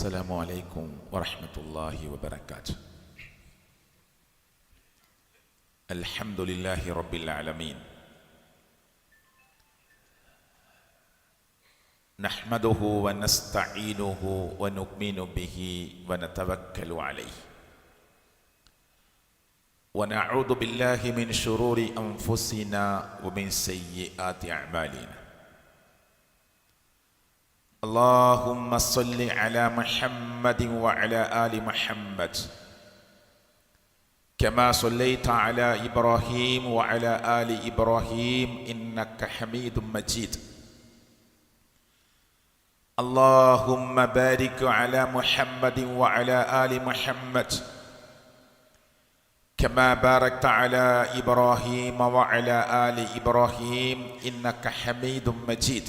السلام عليكم ورحمة الله وبركاته. الحمد لله رب العالمين، نحمده ونستعينه ونؤمن به ونتوكل عليه، ونعوذ بالله من شرور أنفسنا ومن سيئات أعمالنا. اللهم صل على محمد وعلى آل محمد كما صليت على إبراهيم وعلى آل إبراهيم إنك حميد مجيد. اللهم بارك على محمد وعلى آل محمد كما باركت على إبراهيم وعلى آل إبراهيم إنك حميد مجيد.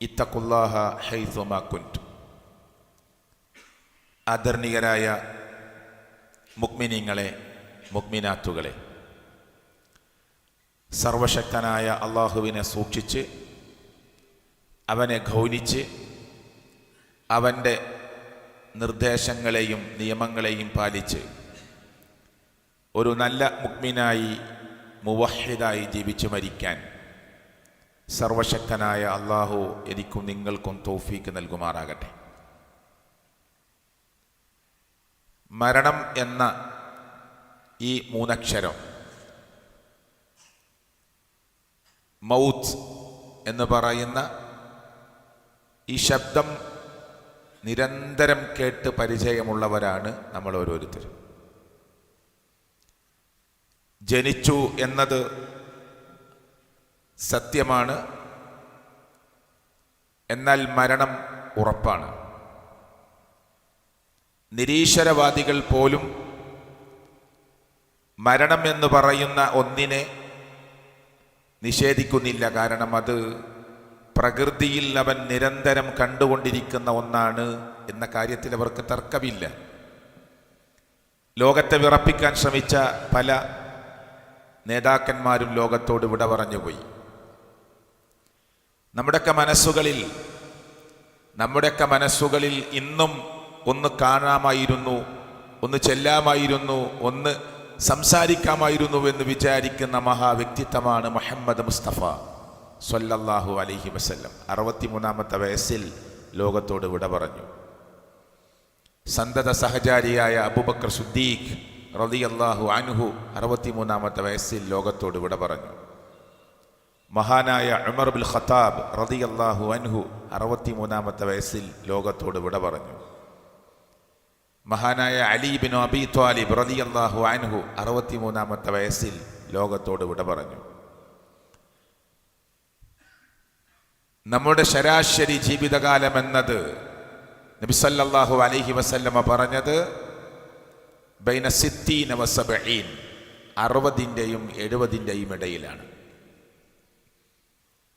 ഇത്തഖുല്ലാഹ ഹൈസുമാ കുൻതും. ആദരണീയരായ മുഅ്മിനീങ്ങളെ, മുഅ്മിനാത്തുകളെ, സർവശക്തനായ അള്ളാഹുവിനെ സൂക്ഷിച്ച് അവനെ ഗൗനിച്ച് അവൻ്റെ നിർദ്ദേശങ്ങളെയും നിയമങ്ങളെയും പാലിച്ച് ഒരു നല്ല മുഅ്മിനായി മുവഹ്ഹിദായി ജീവിച്ചു മരിക്കാൻ സർവശക്തനായ അള്ളാഹു എനിക്കും നിങ്ങൾക്കും തൗഫീക്ക് നൽകുമാറാകട്ടെ. മരണം എന്ന ഈ മൂന്നക്ഷരം, മൗത്ത് എന്ന് പറയുന്ന ഈ ശബ്ദം നിരന്തരം കേട്ട് പരിചയമുള്ളവരാണ് നമ്മൾ ഓരോരുത്തരും. ജനിച്ചു എന്നത് സത്യമാണ്, എന്നാൽ മരണം ഉറപ്പാണ്. നിരീശ്വരവാദികൾ പോലും മരണം എന്ന് പറയുന്ന ഒന്നിനെ നിഷേധിക്കുന്നില്ല. കാരണം അത് പ്രകൃതിയിൽ അവൻ നിരന്തരം കണ്ടുകൊണ്ടിരിക്കുന്ന ഒന്നാണ് എന്ന കാര്യത്തിൽ അവർക്ക് തർക്കമില്ല. ലോകത്തെ വിറപ്പിക്കാൻ ശ്രമിച്ച പല നേതാക്കന്മാരും ലോകത്തോട് വിട പറഞ്ഞുപോയി. നമ്മുടെയൊക്കെ മനസ്സുകളിൽ ഇന്നും ഒന്ന് കാണാമായിരുന്നു, ഒന്ന് ചെല്ലാമായിരുന്നു, ഒന്ന് സംസാരിക്കാമായിരുന്നു എന്ന് വിചാരിക്കുന്ന മഹാവ്യക്തിത്വമാണ് മുഹമ്മദ് മുസ്തഫ സ്വല്ലല്ലാഹു അലൈഹി വസല്ലം. 63-ാമത്തെ വയസ്സിൽ ലോകത്തോട് വിട പറഞ്ഞു. സന്തത സഹചാരിയായ അബൂബക്കർ സിദ്ദീഖ് റളിയല്ലാഹു അൻഹു 63-ാമത്തെ വയസ്സിൽ ലോകത്തോട് വിട പറഞ്ഞു. മഹാനായ ഉമർ ബിൻ ഖത്താബ് റളിയല്ലാഹു അൻഹു 63-ാമത്തെ വയസ്സിൽ ലോകത്തോട് വിട പറഞ്ഞു. മഹാനായ അലി ബിൻ അബി ത്വാലിബ് റളിയല്ലാഹു അൻഹു 63-ാമത്തെ വയസ്സിൽ ലോകത്തോട് വിട പറഞ്ഞു. നമ്മുടെ ശരാശരി ജീവിതകാലം എന്നത് നബി സല്ലല്ലാഹു അലൈഹി വസല്ലമ പറഞ്ഞത് ബൈന 60 വ 70, 60-ന്റെയും 70-ന്റെയും ഇടയിലാണ്.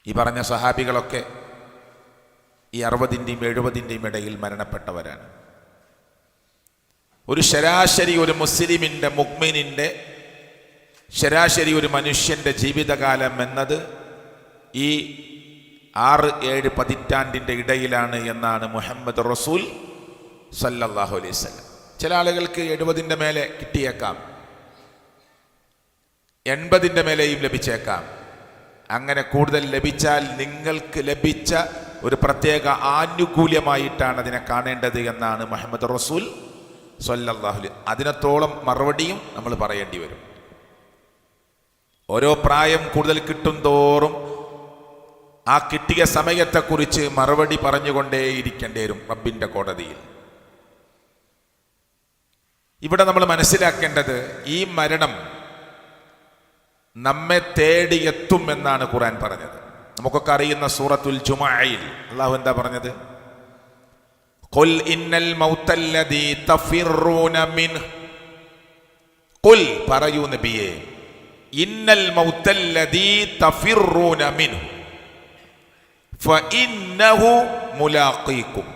ഈ പറഞ്ഞ സഹാബികളൊക്കെ ഈ 60-ന്റെയും 70-ന്റെയും ഇടയിൽ മരണപ്പെട്ടവരാണ്. ഒരു ശരാശരി ഒരു മുസ്ലിമിൻ്റെ, മുഅ്മിനിൻ്റെ ശരാശരി ഒരു മനുഷ്യൻ്റെ ജീവിതകാലം എന്നത് ഈ 6-7 പതിറ്റാണ്ടിൻ്റെ ഇടയിലാണ് എന്നാണ് മുഹമ്മദ് റസൂൽ സല്ലല്ലാഹു അലൈഹി വസല്ലം. ചില ആളുകൾക്ക് 70-ന്റെ മേലെ കിട്ടിയേക്കാം, 80-ന്റെ മേലെയും ലഭിച്ചേക്കാം. അങ്ങനെ കൂടുതൽ ലഭിച്ചാൽ നിങ്ങൾക്ക് ലഭിച്ച ഒരു പ്രത്യേക ആനുകൂല്യമായിട്ടാണ് അതിനെ കാണേണ്ടത് എന്നാണ് മുഹമ്മദ് റസൂൽ സ്വല്ലല്ലാഹു അലൈഹി. അതിനത്തോളം മറുപടിയും നമ്മൾ പറയേണ്ടി വരും. ഓരോ പ്രായം കൂടുതൽ കിട്ടും തോറും ആ കിട്ടിയ സമയത്തെക്കുറിച്ച് മറുപടി പറഞ്ഞുകൊണ്ടേയിരിക്കേണ്ടി വരും റബ്ബിൻ്റെ കോടതിയിൽ. ഇവിടെ നമ്മൾ മനസ്സിലാക്കേണ്ടത്, ഈ മരണം നമ്മെ തേടി എത്തും എന്നാണ് ഖുർആൻ പറഞ്ഞത്. നമുക്കൊക്കെ അറിയുന്ന സൂറത്തുൽ ജുമുഅയിൽ അല്ലാഹു എന്താ പറഞ്ഞത്? ഖുൽ ഇന്നൽ മൗതല്ലദീ തഫിറൂന മിൻഹു. ഖുൽ, പറയൂ നബിയേ, ഇന്നൽ മൗതല്ലദീ തഫിറൂന മിൻഹു ഫഇന്നഹു മുലാഖീകും.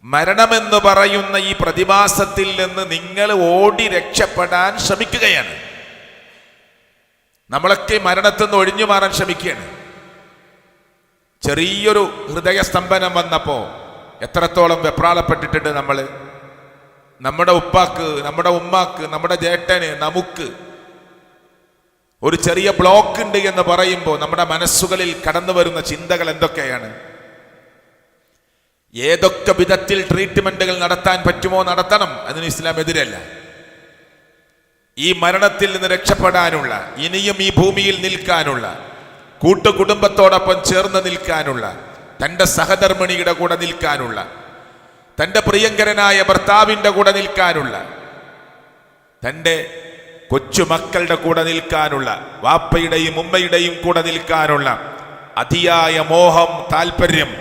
മരണമെന്ന് പറയുന്ന ഈ പ്രതിഭാസത്തിൽ നിന്ന് നിങ്ങൾ ഓടി രക്ഷപ്പെടാൻ ശ്രമിക്കുകയാണ്. നമ്മളൊക്കെ മരണത്തിൽ നിന്ന് ഒഴിഞ്ഞു മാറാൻ ശ്രമിക്കുകയാണ്. ചെറിയൊരു ഹൃദയസ്തംഭനം വന്നപ്പോൾ എത്രത്തോളം വെപ്രാളപ്പെട്ടിട്ടുണ്ട് നമ്മൾ. നമ്മുടെ ഉപ്പാക്ക്, നമ്മുടെ ഉമ്മാക്ക്, നമ്മുടെ ജേട്ടന്, നമുക്ക് ഒരു ചെറിയ ബ്ലോക്ക് ഉണ്ട് എന്ന് പറയുമ്പോൾ നമ്മുടെ മനസ്സുകളിൽ കടന്നു വരുന്ന ചിന്തകൾ എന്തൊക്കെയാണ്? ഏതൊക്കെ വിധത്തിൽ ട്രീറ്റ്മെന്റുകൾ നടത്താൻ പറ്റുമോ നടത്തണം. അതിന് ഇസ്ലാം എതിരല്ല. ഈ മരണത്തിൽ നിന്ന് രക്ഷപ്പെടാനുള്ള, ഇനിയും ഈ ഭൂമിയിൽ നിൽക്കാനുള്ള, കൂട്ടുകുടുംബത്തോടൊപ്പം ചേർന്ന് നിൽക്കാനുള്ള, തൻ്റെ സഹധർമ്മിണിയുടെ കൂടെ നിൽക്കാനുള്ള, തൻ്റെ പ്രിയങ്കരനായ ഭർത്താവിൻ്റെ കൂടെ നിൽക്കാനുള്ള, തൻ്റെ കൊച്ചുമക്കളുടെ കൂടെ നിൽക്കാനുള്ള, വാപ്പയുടെയും ഉമ്മയുടെയും കൂടെ നിൽക്കാനുള്ള അതിയായ മോഹം, താല്പര്യം,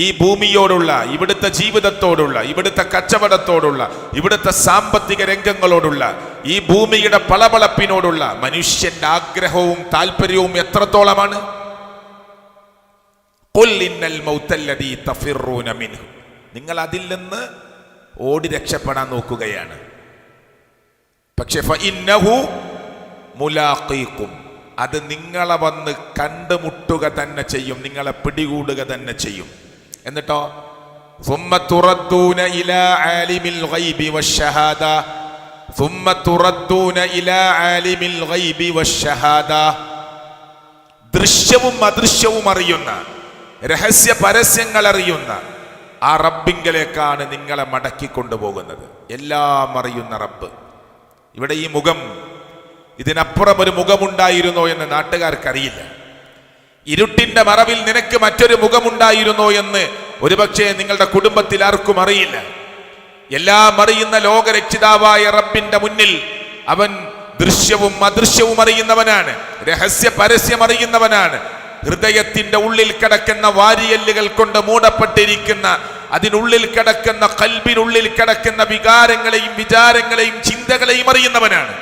ഈ ഭൂമിയോടുള്ള, ഇവിടുത്തെ ജീവിതത്തോടുള്ള, ഇവിടുത്തെ കച്ചവടത്തോടുള്ള, ഇവിടുത്തെ സാമ്പത്തിക രംഗങ്ങളോടുള്ള, ഈ ഭൂമിയുടെ പളപളപ്പിനോടുള്ള മനുഷ്യന്റെ ആഗ്രഹവും താല്പര്യവും എത്രത്തോളമാണ്? ഖുൽ ഇന്നൽ മൗതല്ലദീ തഫിറൂന മിൻഹു, നിങ്ങൾ അതിൽ നിന്ന് ഓടി രക്ഷപ്പെടാൻ നോക്കുകയാണ്. പക്ഷെ ഫഇന്നഹു മുലാഖീകും, അത് നിങ്ങളെ വന്ന് കണ്ടുമുട്ടുക തന്നെ ചെയ്യും, നിങ്ങളെ പിടികൂടുക തന്നെ ചെയ്യും. എന്നിട്ടോ ثم تردون إلى عالم الغيب والشهادة ثم تردون إلى عالم الغيب والشهادة, ദൃശ്യവും അദൃശ്യവും അറിയുന്ന, രഹസ്യ പരസ്യങ്ങൾ അറിയുന്ന ആ റബ്ബിങ്കലേക്കാണ് നിങ്ങളെ മടക്കി കൊണ്ടുപോകുന്നത്. എല്ലാം അറിയുന്ന റബ്ബ്. ഇവിടെ ഈ മുഖം, ഇതിനപ്പുറം ഒരു മുഖമുണ്ടായിരുന്നോ എന്ന് നാട്ടുകാർക്കറിയില്ല. ഇരുട്ടിന്റെ മറവിൽ നിനക്ക് മറ്റൊരു മുഖമുണ്ടായിരുന്നോ എന്ന് ഒരുപക്ഷെ നിങ്ങളുടെ കുടുംബത്തിൽ ആർക്കും അറിയില്ല. എല്ലാം അറിയുന്ന ലോകരക്ഷിതാവായ റബ്ബിന്റെ മുന്നിൽ അവൻ ദൃശ്യവും അദൃശ്യവും അറിയുന്നവനാണ്, രഹസ്യ പരസ്യം അറിയുന്നവനാണ്. ഹൃദയത്തിന്റെ ഉള്ളിൽ കിടക്കുന്ന വാരിയല്ലുകൾ കൊണ്ട് മൂടപ്പെട്ടിരിക്കുന്ന, അതിനുള്ളിൽ കിടക്കുന്ന, ഖൽബിനുള്ളിൽ കിടക്കുന്ന വികാരങ്ങളെയും വിചാരങ്ങളെയും ചിന്തകളെയും അറിയുന്നവനാണ്.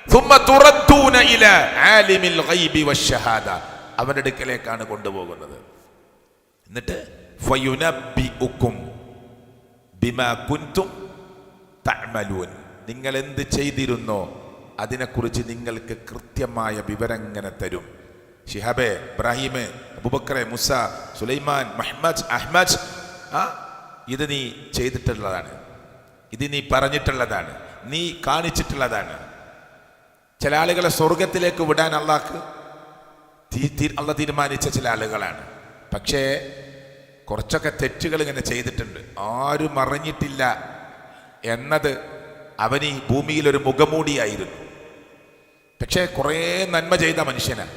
ثم تردون إلى عالم الغيب والشهادة, അവന്റെ അടുക്കലേക്കാണ് കൊണ്ടുപോകുന്നത്. എന്നിട്ട് ഫയുനബ്ബിഉകും ബിമാ കുൻതും തഅമലൂൻ, നിങ്ങൾ എന്ത് ചെയ്തിരുന്നോ അതിനെക്കുറിച്ച് നിങ്ങൾക്ക് കൃത്യമായ വിവരം ഇങ്ങനെ തരും. ഷിഹാബെ, ഇബ്രാഹിം, അബൂബക്കറെ, മുസ, സുലൈമാൻ, മുഹമ്മദ്, അഹ്മദ്, ഇത് നീ ചെയ്തിട്ടുള്ളതാണ്, ഇത് നീ പറഞ്ഞിട്ടുള്ളതാണ്, നീ കാണിച്ചിട്ടുള്ളതാണ്. ചില ആളുകളെ സ്വർഗത്തിലേക്ക് വിടാൻ അള്ളാഹ് തീരുമാനിച്ച ചില ആളുകളാണ്. പക്ഷേ കുറച്ചൊക്കെ തെറ്റുകൾ ഇങ്ങനെ ചെയ്തിട്ടുണ്ട്, ആരും അറിഞ്ഞിട്ടില്ല എന്നത് അവൻ ഈ ഭൂമിയിലൊരു മുഖമൂടിയായിരുന്നു. പക്ഷേ കുറേ നന്മ ചെയ്ത മനുഷ്യനാണ്.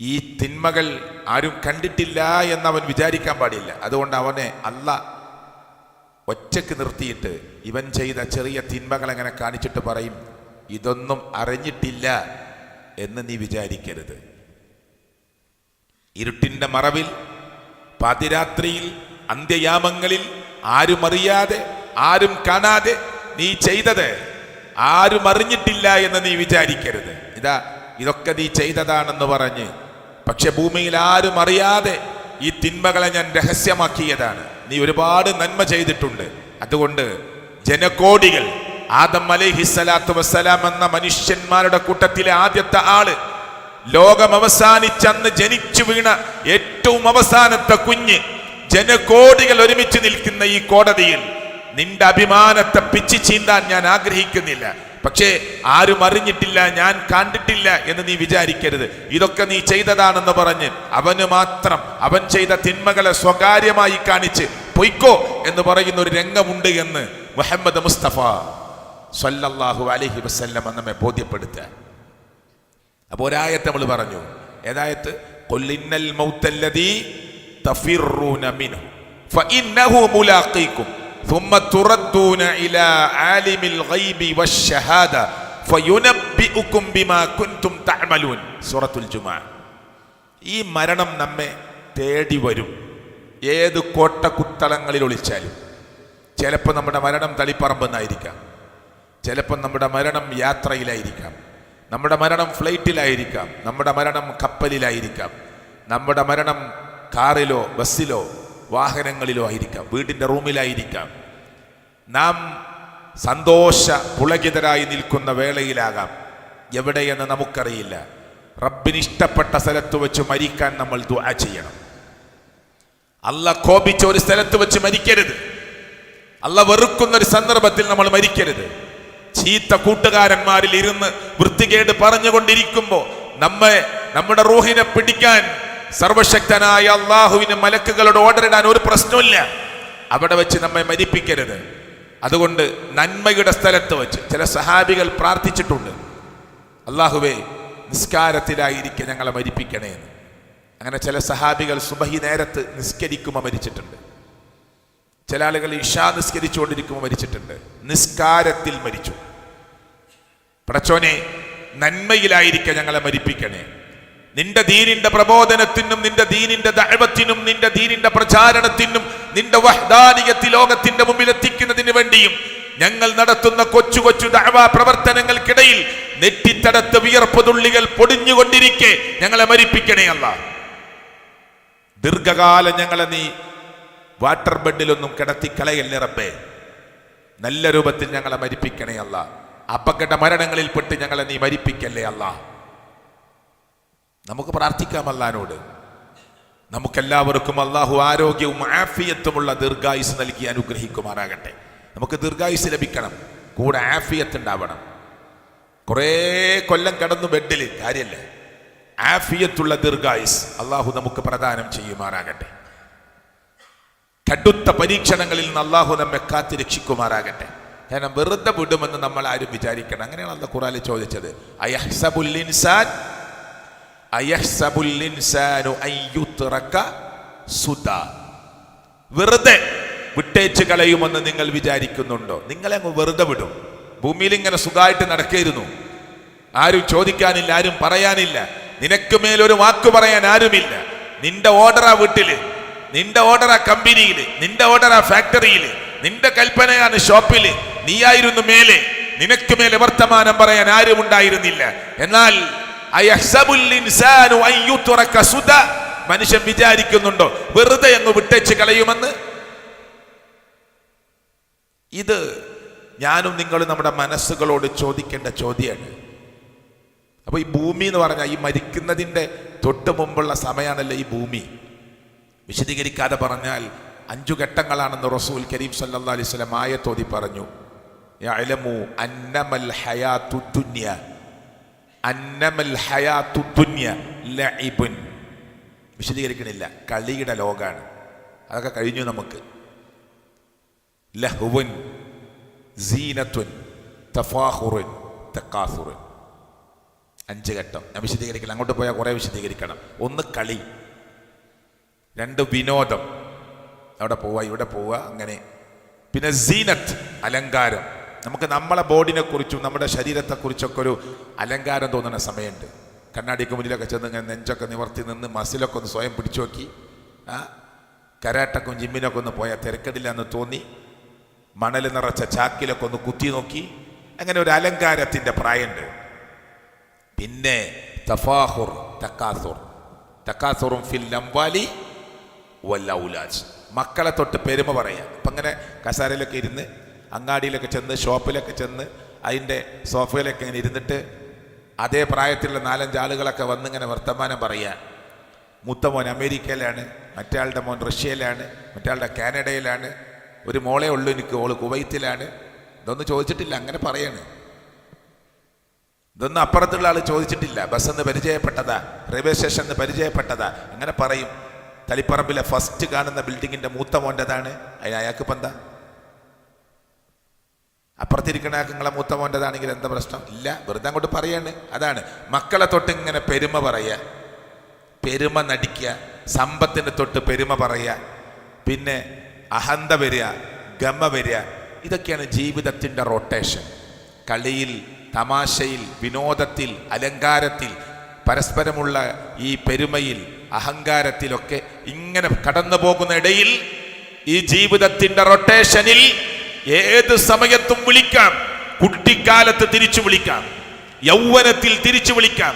ഈ തിന്മകൾ ആരും കണ്ടിട്ടില്ല എന്നവൻ വിചാരിക്കാൻ പാടില്ല. അതുകൊണ്ട് അവനെ അല്ലാഹ് ഒറ്റക്ക് നിർത്തിയിട്ട് ഇവൻ ചെയ്ത ചെറിയ തിന്മകൾ എങ്ങനെ കാണിച്ചിട്ട് പറയും, ഇതൊന്നും അറിഞ്ഞിട്ടില്ല എന്ന് നീ വിചാരിക്കരുത്. ഇരുട്ടിന്റെ മറവിൽ, പാതിരാത്രിയിൽ, അന്ത്യയാമങ്ങളിൽ, ആരും അറിയാതെ, ആരും കാണാതെ നീ ചെയ്തത് ആരും അറിഞ്ഞിട്ടില്ല എന്ന് നീ വിചാരിക്കരുത്. ഇതൊക്കെ നീ ചെയ്തതാണെന്ന് പറഞ്ഞ്, പക്ഷെ ഭൂമിയിൽ ആരും അറിയാതെ ഈ തിന്മകളെ ഞാൻ രഹസ്യമാക്കിയതാണ്. നീ ഒരുപാട് നന്മ ചെയ്തിട്ടുണ്ട്. അതുകൊണ്ട് ജനകോടികൾ, ആദം അലൈഹിസ്സലാത്തു വസ്സലാം എന്ന മനുഷ്യന്മാരുടെ കൂട്ടത്തിലെ ആദ്യത്തെ ആള്, ലോകം അവസാനിച്ചന്ന് ജനിച്ചു വീണ ഏറ്റവും അവസാനത്തെ കുഞ്ഞ്, ജനകോടികൾ ഒരുമിച്ച് നിൽക്കുന്ന ഈ കോടതിയിൽ നിന്റെ അഭിമാനത്തെ പിച്ചു ചീന്താൻ ഞാൻ ആഗ്രഹിക്കുന്നില്ല. പക്ഷേ ആരും അറിഞ്ഞിട്ടില്ല, ഞാൻ കണ്ടിട്ടില്ല എന്ന് നീ വിചാരിക്കരുത്. ഇതൊക്കെ നീ ചെയ്തതാണെന്ന് പറഞ്ഞ് അവന് മാത്രം അവൻ ചെയ്ത തിന്മകളെ സ്വകാര്യമായി കാണിച്ച് പൊയ്ക്കോ എന്ന് പറയുന്ന ഒരു രംഗമുണ്ട് എന്ന് മുഹമ്മദ് മുസ്തഫ സല്ലല്ലാഹു അലൈഹി വസല്ലം നമ്മെ ബോധ്യപ്പെടുത്താൻ. അപ്പോൾ ഒരായത്ത് നമ്മൾ പറഞ്ഞു. ഏതായത്ത്? ഖുൽ ഇന്നൽ മൗതല്ലദീ തഫിറൂന മിൻഹു ഫഇന്നഹു മുലാഖീകും ثم تردون إلى عالم الغيب والشهادة فينبئكم بما كنتم تعملون. സൂറത്തുൽ ജുമുഅ. ഈ മരണം നമ്മെ തേടി വരും, ഏത് കോട്ടക്കുത്തളങ്ങളിൽ ഒളിച്ചാലും. ചിലപ്പോൾ നമ്മുടെ മരണം തളിപ്പറമ്പെന്നായിരിക്കാം, ചിലപ്പോൾ നമ്മുടെ മരണം യാത്രയിലായിരിക്കാം, നമ്മുടെ മരണം ഫ്ലൈറ്റിലായിരിക്കാം, നമ്മുടെ മരണം കപ്പലിലായിരിക്കാം, നമ്മുടെ മരണം കാറിലോ ബസ്സിലോ വാഹനങ്ങളിലോ ആയിരിക്കാം, വീടിൻ്റെ റൂമിലായിരിക്കാം. നാം സന്തോഷ പുളകിതരായി നിൽക്കുന്ന വേളയിലാകാം, എവിടെയെന്ന് നമുക്കറിയില്ല. റബ്ബിന് ഇഷ്ടപ്പെട്ട സ്ഥലത്ത് വെച്ച് മരിക്കാൻ നമ്മൾ ദുആ ചെയ്യണം. അല്ലാഹ് കോപിച്ച ഒരു സ്ഥലത്ത് വെച്ച് മരിക്കരുത്. അല്ലാഹ് വെറുക്കുന്ന ഒരു സന്ദർഭത്തിൽ നമ്മൾ മരിക്കരുത്. ചീത്ത കൂട്ടുകാരന്മാരിൽ ഇരുന്ന് വൃത്തികേട് പറഞ്ഞുകൊണ്ടിരിക്കുമ്പോൾ നമ്മുടെ റൂഹിനെ പിടിക്കാൻ സർവശക്തനായ അള്ളാഹുവിന് മലക്കുകളോട് ഓർഡർ ഇടാൻ ഒരു പ്രശ്നമില്ല. അവിടെ വെച്ച് നമ്മെ മരിപ്പിക്കരുത്. അതുകൊണ്ട് നന്മയുടെ സ്ഥലത്ത് വെച്ച് ചില സഹാബികൾ പ്രാർത്ഥിച്ചിട്ടുണ്ട്, അള്ളാഹുവേ നിസ്കാരത്തിലായിരിക്കെ ഞങ്ങളെ മരിപ്പിക്കണേ എന്ന്. അങ്ങനെ ചില സഹാബികൾ സുബഹി നേരത്ത് നിസ്കരിക്കുമ്പോൾ മരിച്ചിട്ടുണ്ട്. ചില ആളുകൾ ഇശാ നിസ്കരിച്ചുകൊണ്ടിരിക്കുമ്പോൾ മരിച്ചിട്ടുണ്ട്. നിസ്കാരത്തിൽ മരിച്ചു. പടച്ചോനെ നന്മയിലായിരിക്കെ ഞങ്ങളെ മരിപ്പിക്കണേ. നിന്റെ ദീനിന്റെ പ്രബോധനത്തിനും നിന്റെ ദീനിന്റെ ദഅവത്തിനും നിന്റെ ദീനിന്റെ പ്രചാരണത്തിനും നിന്റെ വഹ്ദാനിയത്ത് ലോകത്തിന്റെ മുമ്പിൽ എത്തിക്കുന്നതിന് വേണ്ടിയും ഞങ്ങൾ നടത്തുന്ന കൊച്ചു കൊച്ചു ദഅവാ പ്രവർത്തനങ്ങൾക്കിടയിൽ നെറ്റിത്തടത്ത് വിയർപ്പ് തുള്ളികൾ പൊടിഞ്ഞുകൊണ്ടിരിക്കെ ഞങ്ങളെ മരിപ്പിക്കണേ അല്ലാഹ്. ദീർഘകാലം ഞങ്ങളെ നീ വാട്ടർ ബെഡിലൊന്നും കിടത്തിക്കളയല്ലേ റബ്ബേ. നല്ല രൂപത്തിൽ ഞങ്ങളെ മരിപ്പിക്കണേ അല്ലാഹ്. അപകട മരണങ്ങളിൽപ്പെട്ട് ഞങ്ങളെ നീ മരിപ്പിക്കല്ലേ അല്ലാഹ്. നമുക്ക് പ്രാർത്ഥിക്കാം അല്ലാഹുവോട്. നമുക്കെല്ലാവർക്കും അല്ലാഹു ആരോഗ്യവും ആഫിയത്തുമുള്ള ദീർഘായുസ് നൽകി അനുഗ്രഹിക്കുമാറാകട്ടെ. നമുക്ക് ദീർഘായുസ് ലഭിക്കണം, കൂടെ ആഫിയത്ത് ഉണ്ടാവണം. കുറേ കൊല്ലം കിടന്നു ബെഡിൽ കാര്യമല്ല. ആഫിയത്തുള്ള ദീർഘായുസ് അല്ലാഹു നമുക്ക് പ്രദാനം ചെയ്യുമാറാകട്ടെ. കടുത്ത പരീക്ഷണങ്ങളിൽ നിന്ന് അല്ലാഹു നമ്മെ കാത്തി രക്ഷിക്കുമാറാകട്ടെ. കാരണം വെറുതെ വിടുമെന്ന് നമ്മൾ ആരും വിചാരിക്കണം. അങ്ങനെയാണ് അല്ലാഹു ഖുർആനിൽ ചോദിച്ചത്, അയഹ്സബുൽ ഇൻസാനു അൻ യുത്രക സുദാ. വെറുതെ വിട്ടേച്ച് കളയുമെന്ന് നിങ്ങൾ വിചാരിക്കുന്നുണ്ടോ? നിങ്ങളെ അങ്ങ് വെറുതെ വിടും. ഭൂമിയിൽ ഇങ്ങനെ സുഖമായിട്ട് നടക്കായിരുന്നു. ആരും ചോദിക്കാനില്ല, ആരും പറയാനില്ല. നിനക്ക് മേലൊരു വാക്ക് പറയാൻ ആരുമില്ല. നിന്റെ ഓർഡറാ വീട്ടില്, നിന്റെ ഓർഡറാ കമ്പനിയില്, നിന്റെ ഓർഡറാ ഫാക്ടറിയില്, നിന്റെ കൽപ്പനയാണ് ഷോപ്പില്. നീയായിരുന്നു മേലെ. നിനക്ക് മേലെ വർത്തമാനം പറയാൻ ആരും ഉണ്ടായിരുന്നില്ല. എന്നാൽ മനുഷ്യൻ വിചാരിക്കുന്നുണ്ടോ വെറുതെ അങ്ങ് വിട്ടേച്ച് കളയുമെന്ന്? ഇത് ഞാനും നിങ്ങളും നമ്മുടെ മനസ്സുകളോട് ചോദിക്കേണ്ട ചോദ്യമാണ്. അപ്പൊ ഈ ഭൂമി എന്ന് പറഞ്ഞാൽ ഈ മരിക്കുന്നതിൻ്റെ തൊട്ട് മുമ്പുള്ള സമയമാണല്ലോ ഈ ഭൂമി. വിശദീകരിക്കാതെ പറഞ്ഞാൽ 5 ഘട്ടങ്ങളാണെന്ന് റസൂൽ കരീം സല്ലല്ലാഹു അലൈഹി വസല്ലം ആയത്തോതി പറഞ്ഞു. യഅലമു അന്നമൽ ഹയാത്തു ദുനിയ അന്നമൽ ഹയാത്തു ദുനിയ ലഇബുൻ. വിശദീകരിക്കണില്ല, കളിയുടെ ലോകാണ്. അതൊക്കെ കഴിഞ്ഞു നമുക്ക്. ലഹ്വുൻ സീനത്തുൻ തഫാഖുറുൻ തകാസുറുൻ. 5 ഘട്ടം ഞാൻ വിശദീകരിക്കില്ല, അങ്ങോട്ട് പോയാൽ കുറേ വിശദീകരിക്കണം. 1 കളി, 2 വിനോദം, അവിടെ പോവുക ഇവിടെ പോവുക അങ്ങനെ. പിന്നെ സീനത്ത് അലങ്കാരം. നമുക്ക് നമ്മളെ ബോഡിനെ കുറിച്ചും നമ്മുടെ ശരീരത്തെക്കുറിച്ചൊക്കെ ഒരു അലങ്കാരം തോന്നുന്ന സമയമുണ്ട്. കണ്ണാടിക്ക് മുന്നിലൊക്കെ ചെന്ന് ഇങ്ങനെ നെഞ്ചൊക്കെ നിവർത്തി നിന്ന് മസിലൊക്കെ ഒന്ന് സ്വയം പിടിച്ചു നോക്കി, കരാട്ടക്കും ജിമ്മിനൊക്കെ ഒന്ന് പോയാൽ തിരക്കടില്ല എന്ന് തോന്നി, മണൽ നിറച്ച ചാക്കിലൊക്കെ ഒന്ന് കുത്തി നോക്കി, അങ്ങനെ ഒരു അലങ്കാരത്തിൻ്റെ പ്രായമുണ്ട്. പിന്നെ തഫാഖുർ തക്കാസുറും ഫിൽ അംവാലി വൽ ഔലാദ്. മക്കളെ തൊട്ട് പെരുമ പറയാം. അപ്പം അങ്ങനെ കസാരയിലൊക്കെ ഇരുന്ന് അങ്ങാടിയിലൊക്കെ ചെന്ന് ഷോപ്പിലൊക്കെ ചെന്ന് അതിൻ്റെ സോഫയിലൊക്കെ ഇങ്ങനെ ഇരുന്നിട്ട് അതേ പ്രായത്തിലുള്ള 4-5 ആളുകളൊക്കെ വന്നിങ്ങനെ വർത്തമാനം പറയാൻ. മൂത്ത മോൻ അമേരിക്കയിലാണ്, മറ്റേ മോൻ റഷ്യയിലാണ്, മറ്റേ കാനഡയിലാണ്, ഒരു മോളെ ഉള്ളൂ എനിക്ക്, ഓള് കുവൈത്തിലാണ്. ഇതൊന്നും ചോദിച്ചിട്ടില്ല, അങ്ങനെ പറയാണ്. ഇതൊന്നും അപ്പുറത്തുള്ള ആൾ ചോദിച്ചിട്ടില്ല. ബസ്സെന്ന് പരിചയപ്പെട്ടതാ, റെയിൽവേ സ്റ്റേഷനിൽ പരിചയപ്പെട്ടതാ, അങ്ങനെ പറയും. തളിപ്പറമ്പിലെ ഫസ്റ്റ് കാണുന്ന ബിൽഡിങ്ങിൻ്റെ മൂത്ത മോൻ്റെതാണ്. അയാൾക്കിപ്പോൾ എന്താ? അപ്പുറത്തിരിക്കണ നിങ്ങളെ മൂത്ത മോൻ്റെതാണെങ്കിൽ എന്താ പ്രശ്നം? ഇല്ല, വെറുതെ അങ്ങോട്ട് പറയാണ്. അതാണ് മക്കളെ തൊട്ട് ഇങ്ങനെ പെരുമ പറയുക, പെരുമ നടിക്കുക, സമ്പത്തിൻ്റെ തൊട്ട് പെരുമ പറയുക, പിന്നെ അഹന്ത വരിക, ഗമ വരിക. ഇതൊക്കെയാണ് ജീവിതത്തിൻ്റെ റൊട്ടേഷൻ. കളിയിൽ, തമാശയിൽ, വിനോദത്തിൽ, അലങ്കാരത്തിൽ, പരസ്പരമുള്ള ഈ പെരുമയിൽ, അഹങ്കാരത്തിലൊക്കെ ഇങ്ങനെ കടന്നു പോകുന്ന ഇടയിൽ ഈ ജീവിതത്തിൻ്റെ റൊട്ടേഷനിൽ ഏത് സമയത്തും വിളിക്കാം. കുട്ടിക്കാലത്ത് തിരിച്ചു വിളിക്കാം, യൗവനത്തിൽ തിരിച്ചു വിളിക്കാം,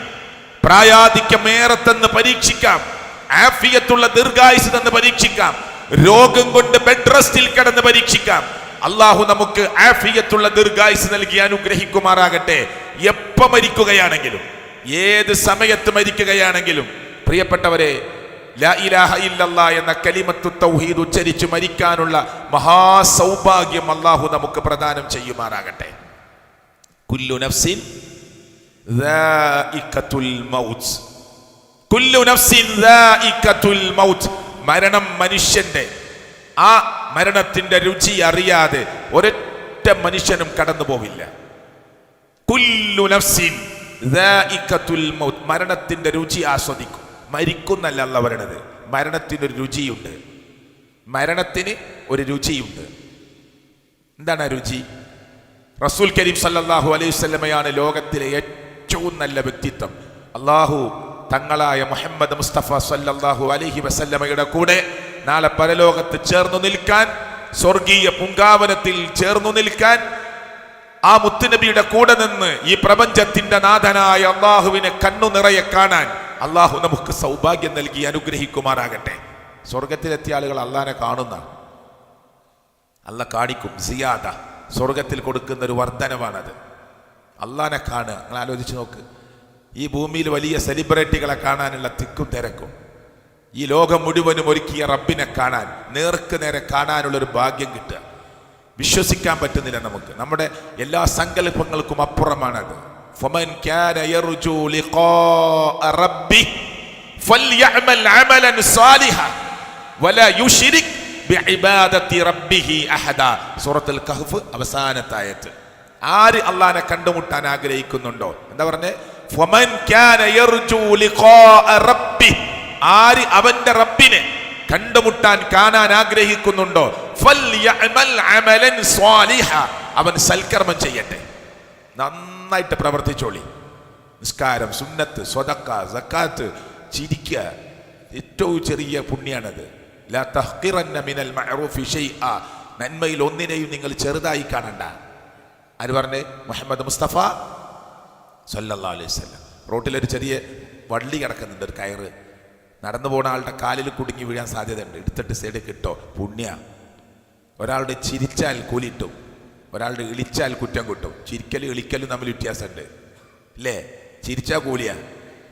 പ്രായാധിക്യമേറത്തെന്ന് പരീക്ഷിക്കാം, ആഫിയത്തുള്ള ദീർഘായുസ് എന്ന് പരീക്ഷിക്കാം, രോഗം കൊണ്ട് ബെഡ് റെസ്റ്റിൽ കിടന്ന് പരീക്ഷിക്കാം. അള്ളാഹു നമുക്ക് ആഫിയത്തുള്ള ദീർഘായുസ് നൽകി അനുഗ്രഹിക്കുമാറാകട്ടെ. എപ്പോ മരിക്കുകയാണെങ്കിലും ഏത് സമയത്ത് മരിക്കുകയാണെങ്കിലും പ്രിയപ്പെട്ടവരെ, ലാ ഇലാഹ ഇല്ലല്ലാ എന്ന കലിമത്തു തൗഹീദ് ഉച്ചരിച്ചു മരിക്കാനുള്ള മഹാസൗഭാഗ്യം അല്ലാഹു നമുക്ക് പ്രദാനം ചെയ്യുമാറാകട്ടെ. കുല്ലു നഫ്സിൻ ദാഇഖത്തുൽ മൗത്ത്, കുല്ലു നഫ്സിൻ ദാഇഖത്തുൽ മൗത്ത്. മരണം മനുഷ്യന്റെ, ആ മരണത്തിന്റെ രുചി അറിയാതെ ഒരൊറ്റ മനുഷ്യനും കടന്നു പോവില്ല. കുല്ലു നഫ്സിൻ ദാഇഖത്തുൽ മൗത്ത്, മരണത്തിന്റെ രുചി ആസ്വദിക്കും. മരിക്കുന്നല്ല അല്ല പറയണത്, മരണത്തിനൊരു രുചിയുണ്ട്. മരണത്തിന് ഒരു രുചിയുണ്ട്. എന്താണ് ആ രുചി? റസൂൽ കരീം സല്ലല്ലാഹു അലൈഹി വസല്ലമയാണ് ലോകത്തിലെ ഏറ്റവും നല്ല വ്യക്തിത്വം. അള്ളാഹു തങ്ങളായ മുഹമ്മദ് മുസ്തഫ സല്ലല്ലാഹു അലൈഹി വസല്ലമയുടെ കൂടെ നാളെ പരലോകത്ത് ചേർന്നു നിൽക്കാൻ, സ്വർഗീയ പൂങ്കാവനത്തിൽ ചേർന്നു നിൽക്കാൻ, ആ മുത്തുനബിയുടെ കൂടെ നിന്ന് ഈ പ്രപഞ്ചത്തിന്റെ നാഥനായ അള്ളാഹുവിനെ കണ്ണു നിറയെ കാണാൻ അള്ളാഹു നമുക്ക് സൗഭാഗ്യം നൽകി അനുഗ്രഹിക്കുമാറാകട്ടെ. സ്വർഗത്തിലെത്തിയ ആളുകൾ അള്ളാഹിനെ കാണുന്ന, അള്ളാഹ് കാണിക്കും. സിയാദ, സ്വർഗത്തിൽ കൊടുക്കുന്ന ഒരു വർധനവാണത്. അള്ളാഹിനെ കാണുക. നിങ്ങൾ ആലോചിച്ച് നോക്ക്, ഈ ഭൂമിയിൽ വലിയ സെലിബ്രിറ്റികളെ കാണാനുള്ള തിക്കും തിരക്കും, ഈ ലോകം മുഴുവനും ഒരുക്കിയ റബ്ബിനെ കാണാൻ, നേർക്ക് നേരെ കാണാനുള്ളൊരു ഭാഗ്യം കിട്ടുക, വിശ്വസിക്കാൻ പറ്റുന്നില്ല നമുക്ക്. നമ്മുടെ എല്ലാ സങ്കല്പങ്ങൾക്കും അപ്പുറമാണത്. فمن كان يرجو لقاء ربه فليعمل عملا صالحا ولا يشرك بعبادة ربه أحدا. സൂറത്തുൽ കഹ്ഫ് അവസാനത്തെ ആയത്ത്. ആര് അള്ളാഹിനെ കണ്ടുമുട്ടാൻ ആഗ്രഹിക്കുന്നുണ്ടോ, എന്താ പറഞ്ഞേ? فمن كان يرجو لقاء ربه, ആര് അവന്റെ റബ്ബിനെ കണ്ടുമുട്ടാൻ കാണാൻ ആഗ്രഹിക്കുന്നുണ്ടോ, ഫൽയഅമൽ അമലൻ സ്വാലിഹ, അവൻ സൽക്കർമ്മം ചെയ്യട്ടെ, നന്നായിട്ട് പ്രവർത്തിച്ചോളി. നിസ്കാരം, സുന്നത്ത്, സ്വതക്ക, സക്കാത്ത്, ചിരിക്കുക, ഏറ്റവും ചെറിയ പുണ്യാണത്. ലാ തഹ്ഖിറന്ന മിനൽ മഅറൂഫി ഷൈഅ, നന്മയിൽ ഒന്നിനെയും നിങ്ങൾ ചെറുതായി കാണണ്ട. ആര് പറഞ്ഞേ? മുഹമ്മദ് മുസ്തഫ സല്ലല്ലാഹു അലൈഹി വസല്ലം. റോട്ടിലൊരു ചെറിയ വള്ളി കിടക്കുന്നുണ്ട്, ഒരു കയറ്. നടന്നു പോകുന്ന ആളുടെ കാലിൽ കുടുങ്ങി വീഴാൻ സാധ്യതയുണ്ട്. എടുത്തിട്ട് സൈഡിൽ കിട്ടോ, പുണ്യ. ഒരാളുടെ ചിരിച്ചാൽ കൂലിട്ടും, ഒരാളുടെ ഇളിച്ചാൽ കുറ്റം കിട്ടും. ചിരിക്കലും ഇളിക്കലും തമ്മിൽ വ്യത്യാസമുണ്ട് അല്ലേ? ചിരിച്ചാൽ കൂലിയാ,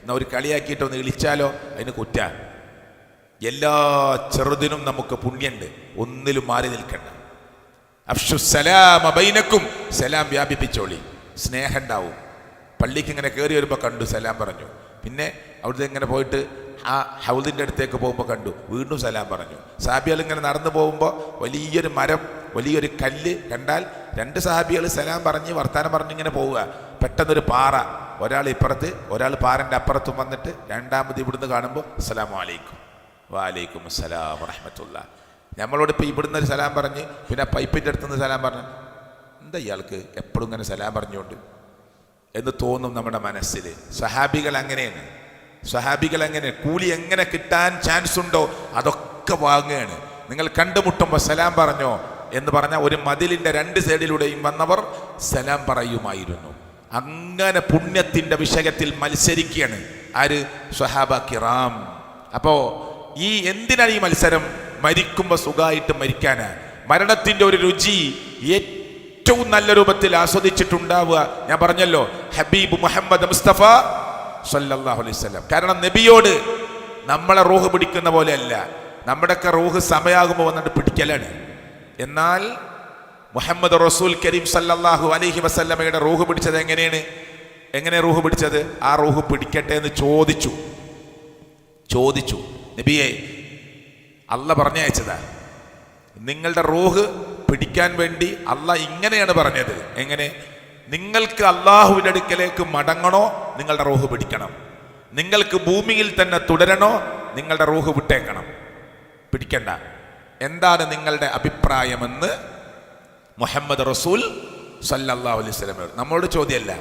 എന്നാൽ ഒരു കളിയാക്കിയിട്ട് ഒന്ന് ഇളിച്ചാലോ അതിന് കുറ്റ. എല്ലാ ചെറുതിനും നമുക്ക് പുണ്യുണ്ട്, ഒന്നിലും മാറി നിൽക്കണ്ട. അഫ്ശുസ്സലാമ ബൈനക്കും, സലാം വ്യാപിപ്പിച്ചോളി, സ്നേഹം ഉണ്ടാവും. പള്ളിക്ക് ഇങ്ങനെ കയറി വരുമ്പോൾ കണ്ടു, സലാം പറഞ്ഞു. പിന്നെ അവിടുത്തെ ഇങ്ങനെ പോയിട്ട് ആ ഹൗദിൻ്റെ അടുത്തേക്ക് പോകുമ്പോൾ കണ്ടു, വീണ്ടും സലാം പറഞ്ഞു. സഹാബികൾ ഇങ്ങനെ നടന്നു പോകുമ്പോൾ വലിയൊരു മരം, വലിയൊരു കല്ല് കണ്ടാൽ രണ്ട് സഹാബികൾ സലാം പറഞ്ഞ് വർത്താനം പറഞ്ഞ് ഇങ്ങനെ പോവുക. പെട്ടെന്നൊരു പാറ, ഒരാൾ ഇപ്പുറത്ത് ഒരാൾ പാറൻ്റെ അപ്പുറത്തും വന്നിട്ട് രണ്ടാമത് ഇവിടുന്ന് കാണുമ്പോൾ അസ്സലാമു അലൈക്കും, വഅലൈക്കും അസ്സലാം വറഹ്മത്തുള്ളാഹി. നമ്മളോട് ഇപ്പോൾ ഇവിടുന്ന് ഒരു സലാം പറഞ്ഞ് പിന്നെ പൈപ്പിൻ്റെ അടുത്തുനിന്ന് സലാം പറഞ്ഞ്, എന്താ ഇയാൾക്ക് എപ്പോഴും ഇങ്ങനെ സലാം പറഞ്ഞുകൊണ്ട് എന്ന് തോന്നും നമ്മുടെ മനസ്സിൽ. സഹാബികൾ അങ്ങനെയാണ്. സഹാബികൾ എങ്ങനെ കൂലി എങ്ങനെ കിട്ടാൻ ചാൻസ് ഉണ്ടോ അതൊക്കെ വാങ്ങുകയാണ്. നിങ്ങൾ കണ്ടുമുട്ടുമ്പോൾ സലാം പറഞ്ഞോ എന്ന് പറഞ്ഞാൽ ഒരു മതിലിൻ്റെ രണ്ട് സൈഡിലൂടെയും വന്നവർ സലാം പറയുമായിരുന്നു. അങ്ങനെ പുണ്യത്തിൻ്റെ വിഷയത്തിൽ മത്സരിക്കുകയാണ് ആര്? സ്വഹാബ കിറാം. അപ്പോൾ ഈ എന്തിനാണ് ഈ മത്സരം? മരിക്കുമ്പോൾ സുഖമായിട്ട് മരിക്കാനാണ്. മരണത്തിൻ്റെ ഒരു രുചി ഏറ്റവും നല്ല രൂപത്തിൽ ആസ്വദിച്ചിട്ടുണ്ടാവുക. ഞാൻ പറഞ്ഞല്ലോ, ഹബീബ് മുഹമ്മദ് മുസ്തഫ സല്ലല്ലാഹു അലൈഹി വസല്ലം. കാരണം നബിയോട് നമ്മളെ റൂഹ് പിടിക്കുന്ന പോലെയല്ല, നമ്മുടെയൊക്കെ റൂഹ് സമയമാകുമ്പോൾ വന്നിട്ട് പിടിക്കലാണ്. എന്നാൽ മുഹമ്മദ് റസൂൽ കരീം സല്ലല്ലാഹു അലൈഹി വസല്ലമയുടെ റൂഹ് പിടിച്ചത് എങ്ങനെ റൂഹ് പിടിച്ചത്? ആ റൂഹ് പിടിക്കട്ടെ എന്ന് ചോദിച്ചു. നബിയെ, അള്ളാഹ് പറഞ്ഞയച്ചതാ. നിങ്ങളുടെ റൂഹ് പിടിക്കാൻ വേണ്ടി അള്ളാഹ് ഇങ്ങനെയാണ് പറഞ്ഞത്. എങ്ങനെ? നിങ്ങൾക്ക് അള്ളാഹുവിൻ്റെ അടുക്കലേക്ക് മടങ്ങണോ, നിങ്ങളുടെ റൂഹ് പിടിക്കണം. നിങ്ങൾക്ക് ഭൂമിയിൽ തന്നെ തുടരണോ, നിങ്ങളുടെ റൂഹ് വിട്ടേക്കണം, പിടിക്കണ്ട. എന്താണ് നിങ്ങളുടെ അഭിപ്രായമെന്ന് മുഹമ്മദ് റസൂൽ സല്ലല്ലാഹു അലൈഹി വസല്ലം നമ്മളോട് ചോദ്യമല്ല.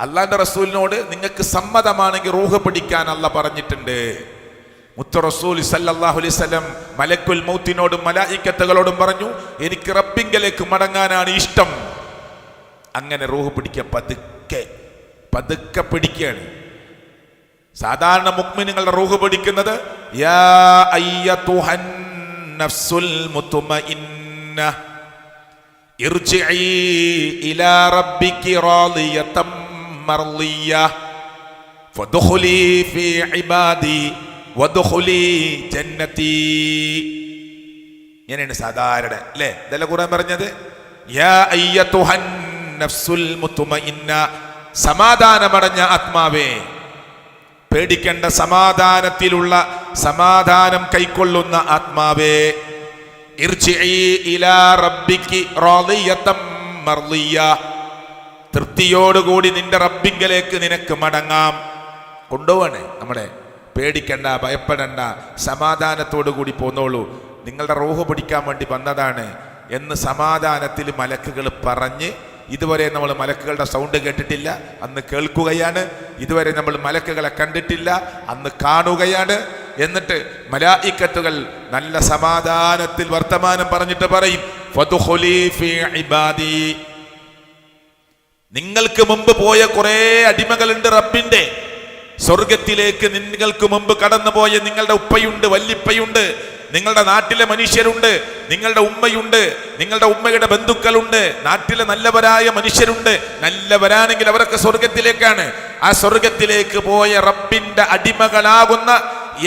അള്ളാഹിൻ്റെ റസൂലിനോട് നിങ്ങൾക്ക് സമ്മതമാണെങ്കിൽ റൂഹ് പിടിക്കാൻ അള്ളാഹ് പറഞ്ഞിട്ടുണ്ട്. മുത്ത് റസൂൽ സല്ലല്ലാഹു അലൈഹി വസല്ലം മലക്കുൽ മൗത്തിനോടും മലായിക്കത്തുകളോടും പറഞ്ഞു, എനിക്ക് റബ്ബിങ്കലേക്ക് മടങ്ങാനാണ് ഇഷ്ടം. അങ്ങനെ റൂഹ് പിടിക്കുക, പതുക്കെ പിടിക്കുകയാണ്. സാധാരണ മുഅ്മിനുകളുടെ റൂഹ് പിടിക്കുന്നത് യാ അയ്യതുഹൻ നഫ്സുൽ മുത്മഇന്ന ഇർജിഇ ഇലാ റബ്ബികി റാദിയതം മർളിയ ഫദ്ഖുലി ഫീ ഇബാദി വദ്ഖുലി ജന്നതി. ഇങ്ങനെയാണ് സാധാരണ അല്ലേ? ഇതല്ല ഖുർആൻ പറഞ്ഞത്. യാ അയ്യതുഹൻ നഫ്സുൽ മുത്മഇന്ന, സമാധാനമടഞ്ഞ ആത്മാവേ, പേടിക്കേണ്ട സമാധാനത്തിലുള്ള സമാധാനം കൈക്കൊള്ളുന്ന ആത്മാവേ, ഇർജിഇ ഇലാ റബ്ബികി റാളിയതം മർളിയ, തൃപ്തിയോടുകൂടി നിന്റെ റബ്ബിങ്കലേക്ക് നിനക്ക് മടങ്ങാം. കൊണ്ടുപോവാണ് നമ്മളെ. പേടിക്കണ്ട, ഭയപ്പെടണ്ട, സമാധാനത്തോടു കൂടി പോന്നോളൂ, നിങ്ങളുടെ റൂഹ് പിടിക്കാൻ വേണ്ടി വന്നതാണ് എന്ന് സമാധാനത്തിൽ മലക്കുകൾ പറഞ്ഞ്, ഇതുവരെ നമ്മൾ മലക്കുകളുടെ സൗണ്ട് കേട്ടിട്ടില്ല, അന്ന് കേൾക്കുകയാണ്. ഇതുവരെ നമ്മൾ മലക്കുകളെ കണ്ടിട്ടില്ല, അന്ന് കാണുകയാണ്. എന്നിട്ട് മലായിക്കത്തുകൾ നല്ല സമാധാനത്തിൽ വർത്തമാനം പറഞ്ഞിട്ട് പറയും, ഫദ്ഖുലി ഫീ ഇബാദി, നിങ്ങൾക്ക് മുമ്പ് പോയ കുറെ അടിമകളുണ്ട് റബ്ബിന്റെ സ്വർഗത്തിലേക്ക്. നിങ്ങൾക്ക് മുമ്പ് കടന്നുപോയ നിങ്ങളുടെ ഉപ്പയുണ്ട്, വല്ലിപ്പയുണ്ട്, നിങ്ങളുടെ നാട്ടിലെ മനുഷ്യരുണ്ട്, നിങ്ങളുടെ ഉമ്മയുണ്ട്, നിങ്ങളുടെ ഉമ്മയുടെ ബന്ധുക്കളുണ്ട്, നാട്ടിലെ നല്ലവരായ മനുഷ്യരുണ്ട്. നല്ലവരാണെങ്കിൽ അവരൊക്കെ സ്വർഗത്തിലേക്കാണ്. ആ സ്വർഗത്തിലേക്ക് പോയ റബ്ബിന്റെ അടിമകളാകുന്ന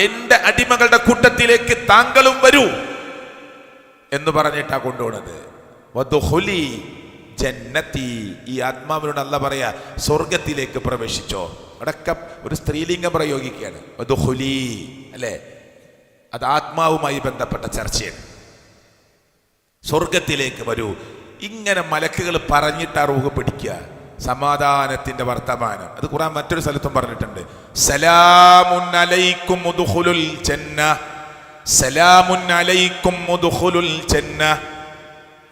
എന്റെ അടിമകളുടെ കൂട്ടത്തിലേക്ക് താങ്കളും വരൂ എന്ന് പറഞ്ഞിട്ടാ കൊണ്ടുപോണത്. വദ്ഖുലി ജന്നതി, ഈ ആത്മാവിനോട് അല്ലാഹ് പറയാ സ്വർഗത്തിലേക്ക് പ്രവേശിച്ചോ. അടക്ക ഒരു സ്ത്രീലിംഗം പ്രയോഗിക്കുകയാണ്, വദ്ഖുലി അല്ലേ? അത് ആത്മാവുമായി ബന്ധപ്പെട്ട ചർച്ചയാണ്. സ്വർഗത്തിലേക്ക് വരൂ. ഇങ്ങനെ മലക്കുകൾ പറഞ്ഞിട്ട് ആ റൂഹ് പിടിക്കുക. സമാധാനത്തിന്റെ വർത്തമാനം അത് ഖുർആൻ മറ്റൊരു സ്ഥലത്തും പറഞ്ഞിട്ടുണ്ട്. സലാമുൻ അലൈക്കും ഉദ്ഖുലുൽ ജന്ന, സലാമുൻ അലൈക്കും ഉദ്ഖുലുൽ ജന്ന,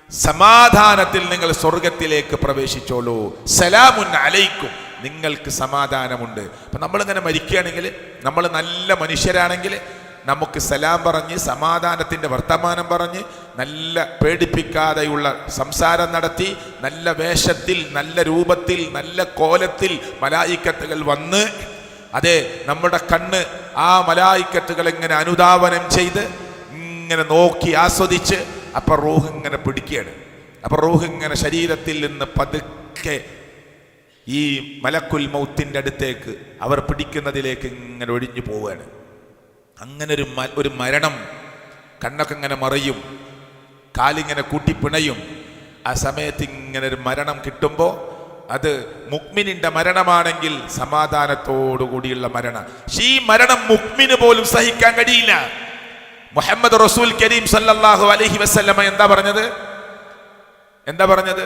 സമാധാനത്തിൽ നിങ്ങൾ സ്വർഗത്തിലേക്ക് പ്രവേശിച്ചോളൂ. സലാമുൻ അലൈക്കും, നിങ്ങൾക്ക് സമാധാനമുണ്ട്. അപ്പൊ നമ്മളിങ്ങനെ മരിക്കുകയാണെങ്കിൽ, നമ്മൾ നല്ല മനുഷ്യരാണെങ്കിൽ നമുക്ക് സലാം പറഞ്ഞ് സമാധാനത്തിന്റെ വർത്തമാനം പറഞ്ഞ് നല്ല പേടിപ്പിക്കാതെയുള്ള സംസാരം നടത്തി നല്ല വേഷത്തിൽ, നല്ല രൂപത്തിൽ, നല്ല കോലത്തിൽ മലായിക്കത്തുകൾ വന്ന്, അതെ, നമ്മുടെ കണ്ണ് ആ മലായിക്കത്തുകൾ ഇങ്ങനെ അനുധാവനം ചെയ്ത് ഇങ്ങനെ നോക്കി ആസ്വദിച്ച്, അപ്പൊ റൂഹ് ഇങ്ങനെ പിടിക്കുകയാണ്. അപ്പൊ റൂഹ് ഇങ്ങനെ ശരീരത്തിൽ നിന്ന് പതുക്കെ ഈ മലക്കുൽ മൗത്തിന്റെ അടുത്തേക്ക് അവർ പിടിക്കുന്നതിലേക്ക് ഇങ്ങനെ ഒഴിഞ്ഞു പോവുകയാണ്. അങ്ങനെ ഒരു മരണം, കണ്ണൊക്കെ ഇങ്ങനെ മറയും, കാലിങ്ങനെ കൂട്ടിപ്പിണയും. ആ സമയത്ത് ഇങ്ങനെ ഒരു മരണം കിട്ടുമ്പോൾ അത് മുഅ്മിനിന്റെ മരണമാണെങ്കിൽ സമാധാനത്തോടു കൂടിയുള്ള മരണം. ഈ മരണം മുഅ്മിന് പോലും സഹിക്കാൻ കഴിയില്ല. മുഹമ്മദ് റസൂൽ കരീം സല്ലല്ലാഹു അലൈഹി വസല്ലമ എന്താ പറഞ്ഞത്?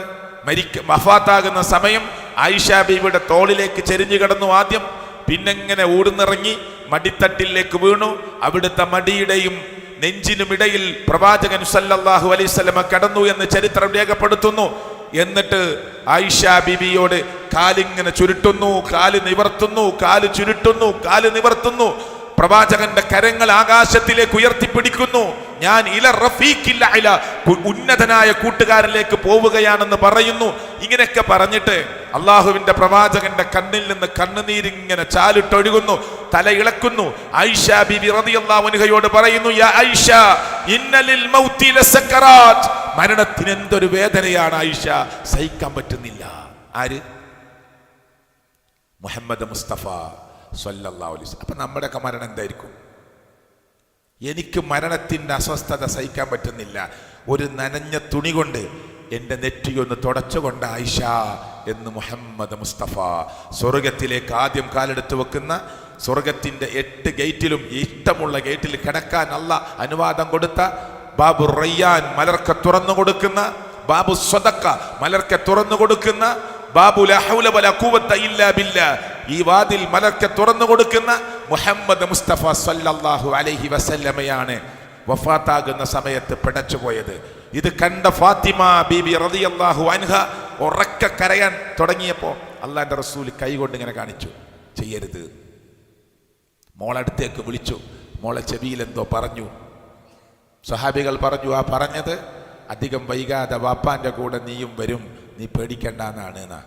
വഫാത്താകുന്ന സമയം ആയിഷ ബീവിയുടെ തോളിലേക്ക് ചെരിഞ്ഞു കിടന്നു ആദ്യം, പിന്നെങ്ങനെ ഊടുന്നിറങ്ങി മടിത്തട്ടിലേക്ക് വീണു. അവിടുത്തെ മടിയുടെയും നെഞ്ചിനുമിടയിൽ പ്രവാചകൻ സല്ലല്ലാഹു അലൈഹി വസല്ലമ കടന്നു എന്ന് ചരിത്രം രേഖപ്പെടുത്തുന്നു. എന്നിട്ട് ആയിഷ ബീവിയോട് കാലിങ്ങനെ ചുരുട്ടുന്നു, കാല് നിവർത്തുന്നു, കാല് ചുരുട്ടുന്നു, കാല് നിവർത്തുന്നു. പ്രവാചകന്റെ കരങ്ങൾ ആകാശത്തിലേക്ക് ഉയർത്തിപ്പിടിക്കുന്നു. ഞാൻ ഇല റഫീഖിൽ അഅല, ഉന്നതനായ കൂട്ടുകാരിലേക്ക് പോവുകയാണെന്ന് പറയുന്നു. ഇങ്ങനെയൊക്കെ പറഞ്ഞിട്ട് അള്ളാഹുവിന്റെ പ്രവാചകന്റെ കണ്ണിൽ നിന്ന് കണ്ണുനീരിങ്ങനെ ചാലിട്ടൊഴുകുന്നു, തല ഇളക്കുന്നു. ആയിഷ ബീബി റളിയല്ലാഹു അൻഹയോട് പറയുന്നു, യാ ആയിഷ ഇന്നലിൽ മൗതി ലസക്കറാത്ത്, മരണത്തിന് എന്തൊരു വേദനയാണ് ആയിഷ, സഹിക്കാൻ പറ്റുന്നില്ല. ആര്? മുഹമ്മദ് മുസ്തഫ സ്വല്ലല്ലാഹു അലൈഹി വസല്ലം. അപ്പൊ നമ്മുടെയൊക്കെ മരണം എന്തായിരിക്കും? എനിക്ക് മരണത്തിന്റെ അസ്വസ്ഥത സഹിക്കാൻ പറ്റുന്നില്ല. ഒരു നനഞ്ഞ തുണി കൊണ്ട് എൻ്റെ നെറ്റിയൊന്ന് തുടച്ചുകൊണ്ട് ആയിഷ എന്ന് മുഹമ്മദ് മുസ്തഫ. സ്വർഗത്തിലേക്ക് ആദ്യം കാലെടുത്ത് വെക്കുന്ന, സ്വർഗത്തിന്റെ 8 ഗേറ്റിലും ഇഷ്ടമുള്ള ഗേറ്റിൽ കിടക്കാൻ അല്ലാഹ് അനുവാദം കൊടുത്ത, ബാബു റയ്യാൻ മലർക്കെ തുറന്നു കൊടുക്കുന്ന, ബാബു സ്വദഖ മലർക്കെ തുറന്നു കൊടുക്കുന്ന, ബാബു ലാ ഹൗല വലാ ഖുവത ഇല്ലാ ബില്ലാ, ഈ വാതിൽ മലർക്കെ തുറന്നു കൊടുക്കുന്ന മുഹമ്മദ് മുസ്തഫ സല്ലല്ലാഹു അലൈഹി വസല്ലമയാണ് വഫാത്താകുന്ന സമയത്ത് പിടച്ചുപോയത്. ഇത് കണ്ട ഫാത്തിമ ബീബി റളിയല്ലാഹു അൻഹ ഉറക്കെ കരയാൻ തുടങ്ങിയപ്പോൾ അള്ളാന്റെ റസൂൽ കൈകൊണ്ട് ഇങ്ങനെ കാണിച്ചു, ചെയ്യരുത്. മോളടുത്തേക്ക് വിളിച്ചു, മോളെ ചെവിയിൽ എന്തോ പറഞ്ഞു. സ്വഹാബികൾ പറഞ്ഞു, ആ പറഞ്ഞത് അധികം വൈകാതെ വാപ്പാന്റെ കൂടെ നീയും വരും, നീ പേടിക്കണ്ടെന്നാണ് എന്നാ.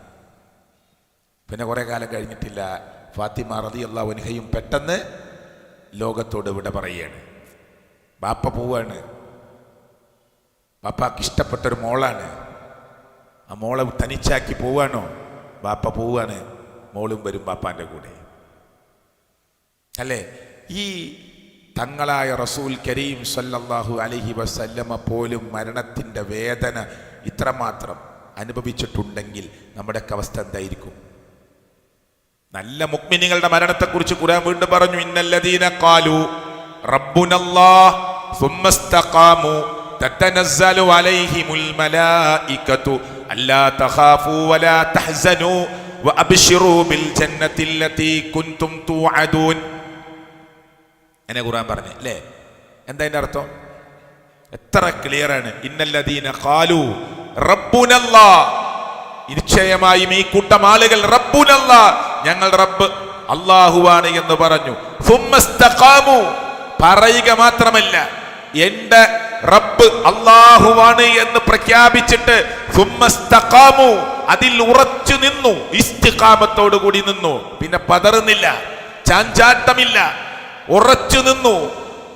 പിന്നെ കുറെ കാലം കഴിഞ്ഞിട്ടില്ല, ഫാത്തിമ റളിയല്ലാഹു അൻഹയും പെട്ടെന്ന് ലോകത്തോട് വിട പറയുകയാണ്. ബാപ്പ പോവാണ്, ബാപ്പാക്ക് ഇഷ്ടപ്പെട്ടൊരു മോളാണ്, ആ മോളെ തനിച്ചാക്കി പോവാണോ? ബാപ്പ പോവാണ്, മോളും വരും ബാപ്പാന്റെ കൂടെ. അല്ലേ? ഈ തങ്ങളായ റസൂൽ കരീം സല്ലല്ലാഹു അലൈഹി വസല്ലമ പോലും മരണത്തിൻ്റെ വേദന ഇത്രമാത്രം അനുഭവിച്ചിട്ടുണ്ടെങ്കിൽ നമ്മുടെയൊക്കെ അവസ്ഥ എന്തായിരിക്കും? നല്ല മുഅ്മിനീങ്ങളുടെ മരണത്തെക്കുറിച്ച് ഖുർആൻ വീണ്ടും പറഞ്ഞു, ഇന്നല്ലദീന ഖാലു റബ്ബുനല്ലാഹ് സുമ്മ ഇസ്തഖാമു തതനസ്സലു അലൈഹിമുൽ മലായികതു അല്ലാ തഖാഫു വലാ തഹ്സനു വഅബ്ശിറൂ ബിൽ ജന്നത്തില്ലതീ കുൻതും തുഅദൂൻ. എന്നെ ഖുർആൻ പറഞ്ഞു അല്ലേ? എന്താ അതിൻ്റെ അർത്ഥം? എത്ര ക്ലിയറാണ്. ഇന്നല്ലദീന ഖാലു റബ്ബുനല്ലാഹ്, നിശ്ചയമായും ഈ കൂട്ടം ആളുകൾ റബ്ബുനല്ലാഹ്, ഞങ്ങൾ റബ്ബ് അല്ലാഹുവാണ് എന്ന് പറഞ്ഞു. സുമ്മ ഇസ്തഖാമു, പറയുക മാത്രമല്ല എന്റെ റബ്ബ് അല്ലാഹുവാണ് എന്ന് പ്രഖ്യാപിച്ചിട്ട് സുമ്മ ഇസ്തഖാമു, അതിൽ ഉറച്ചു നിന്നു, ഇസ്തിഖാമത്തോടു കൂടി നിന്നു, പിന്നെ പതറുന്നില്ല, ചാഞ്ചാട്ടമില്ല, ഉറച്ചു നിന്നു.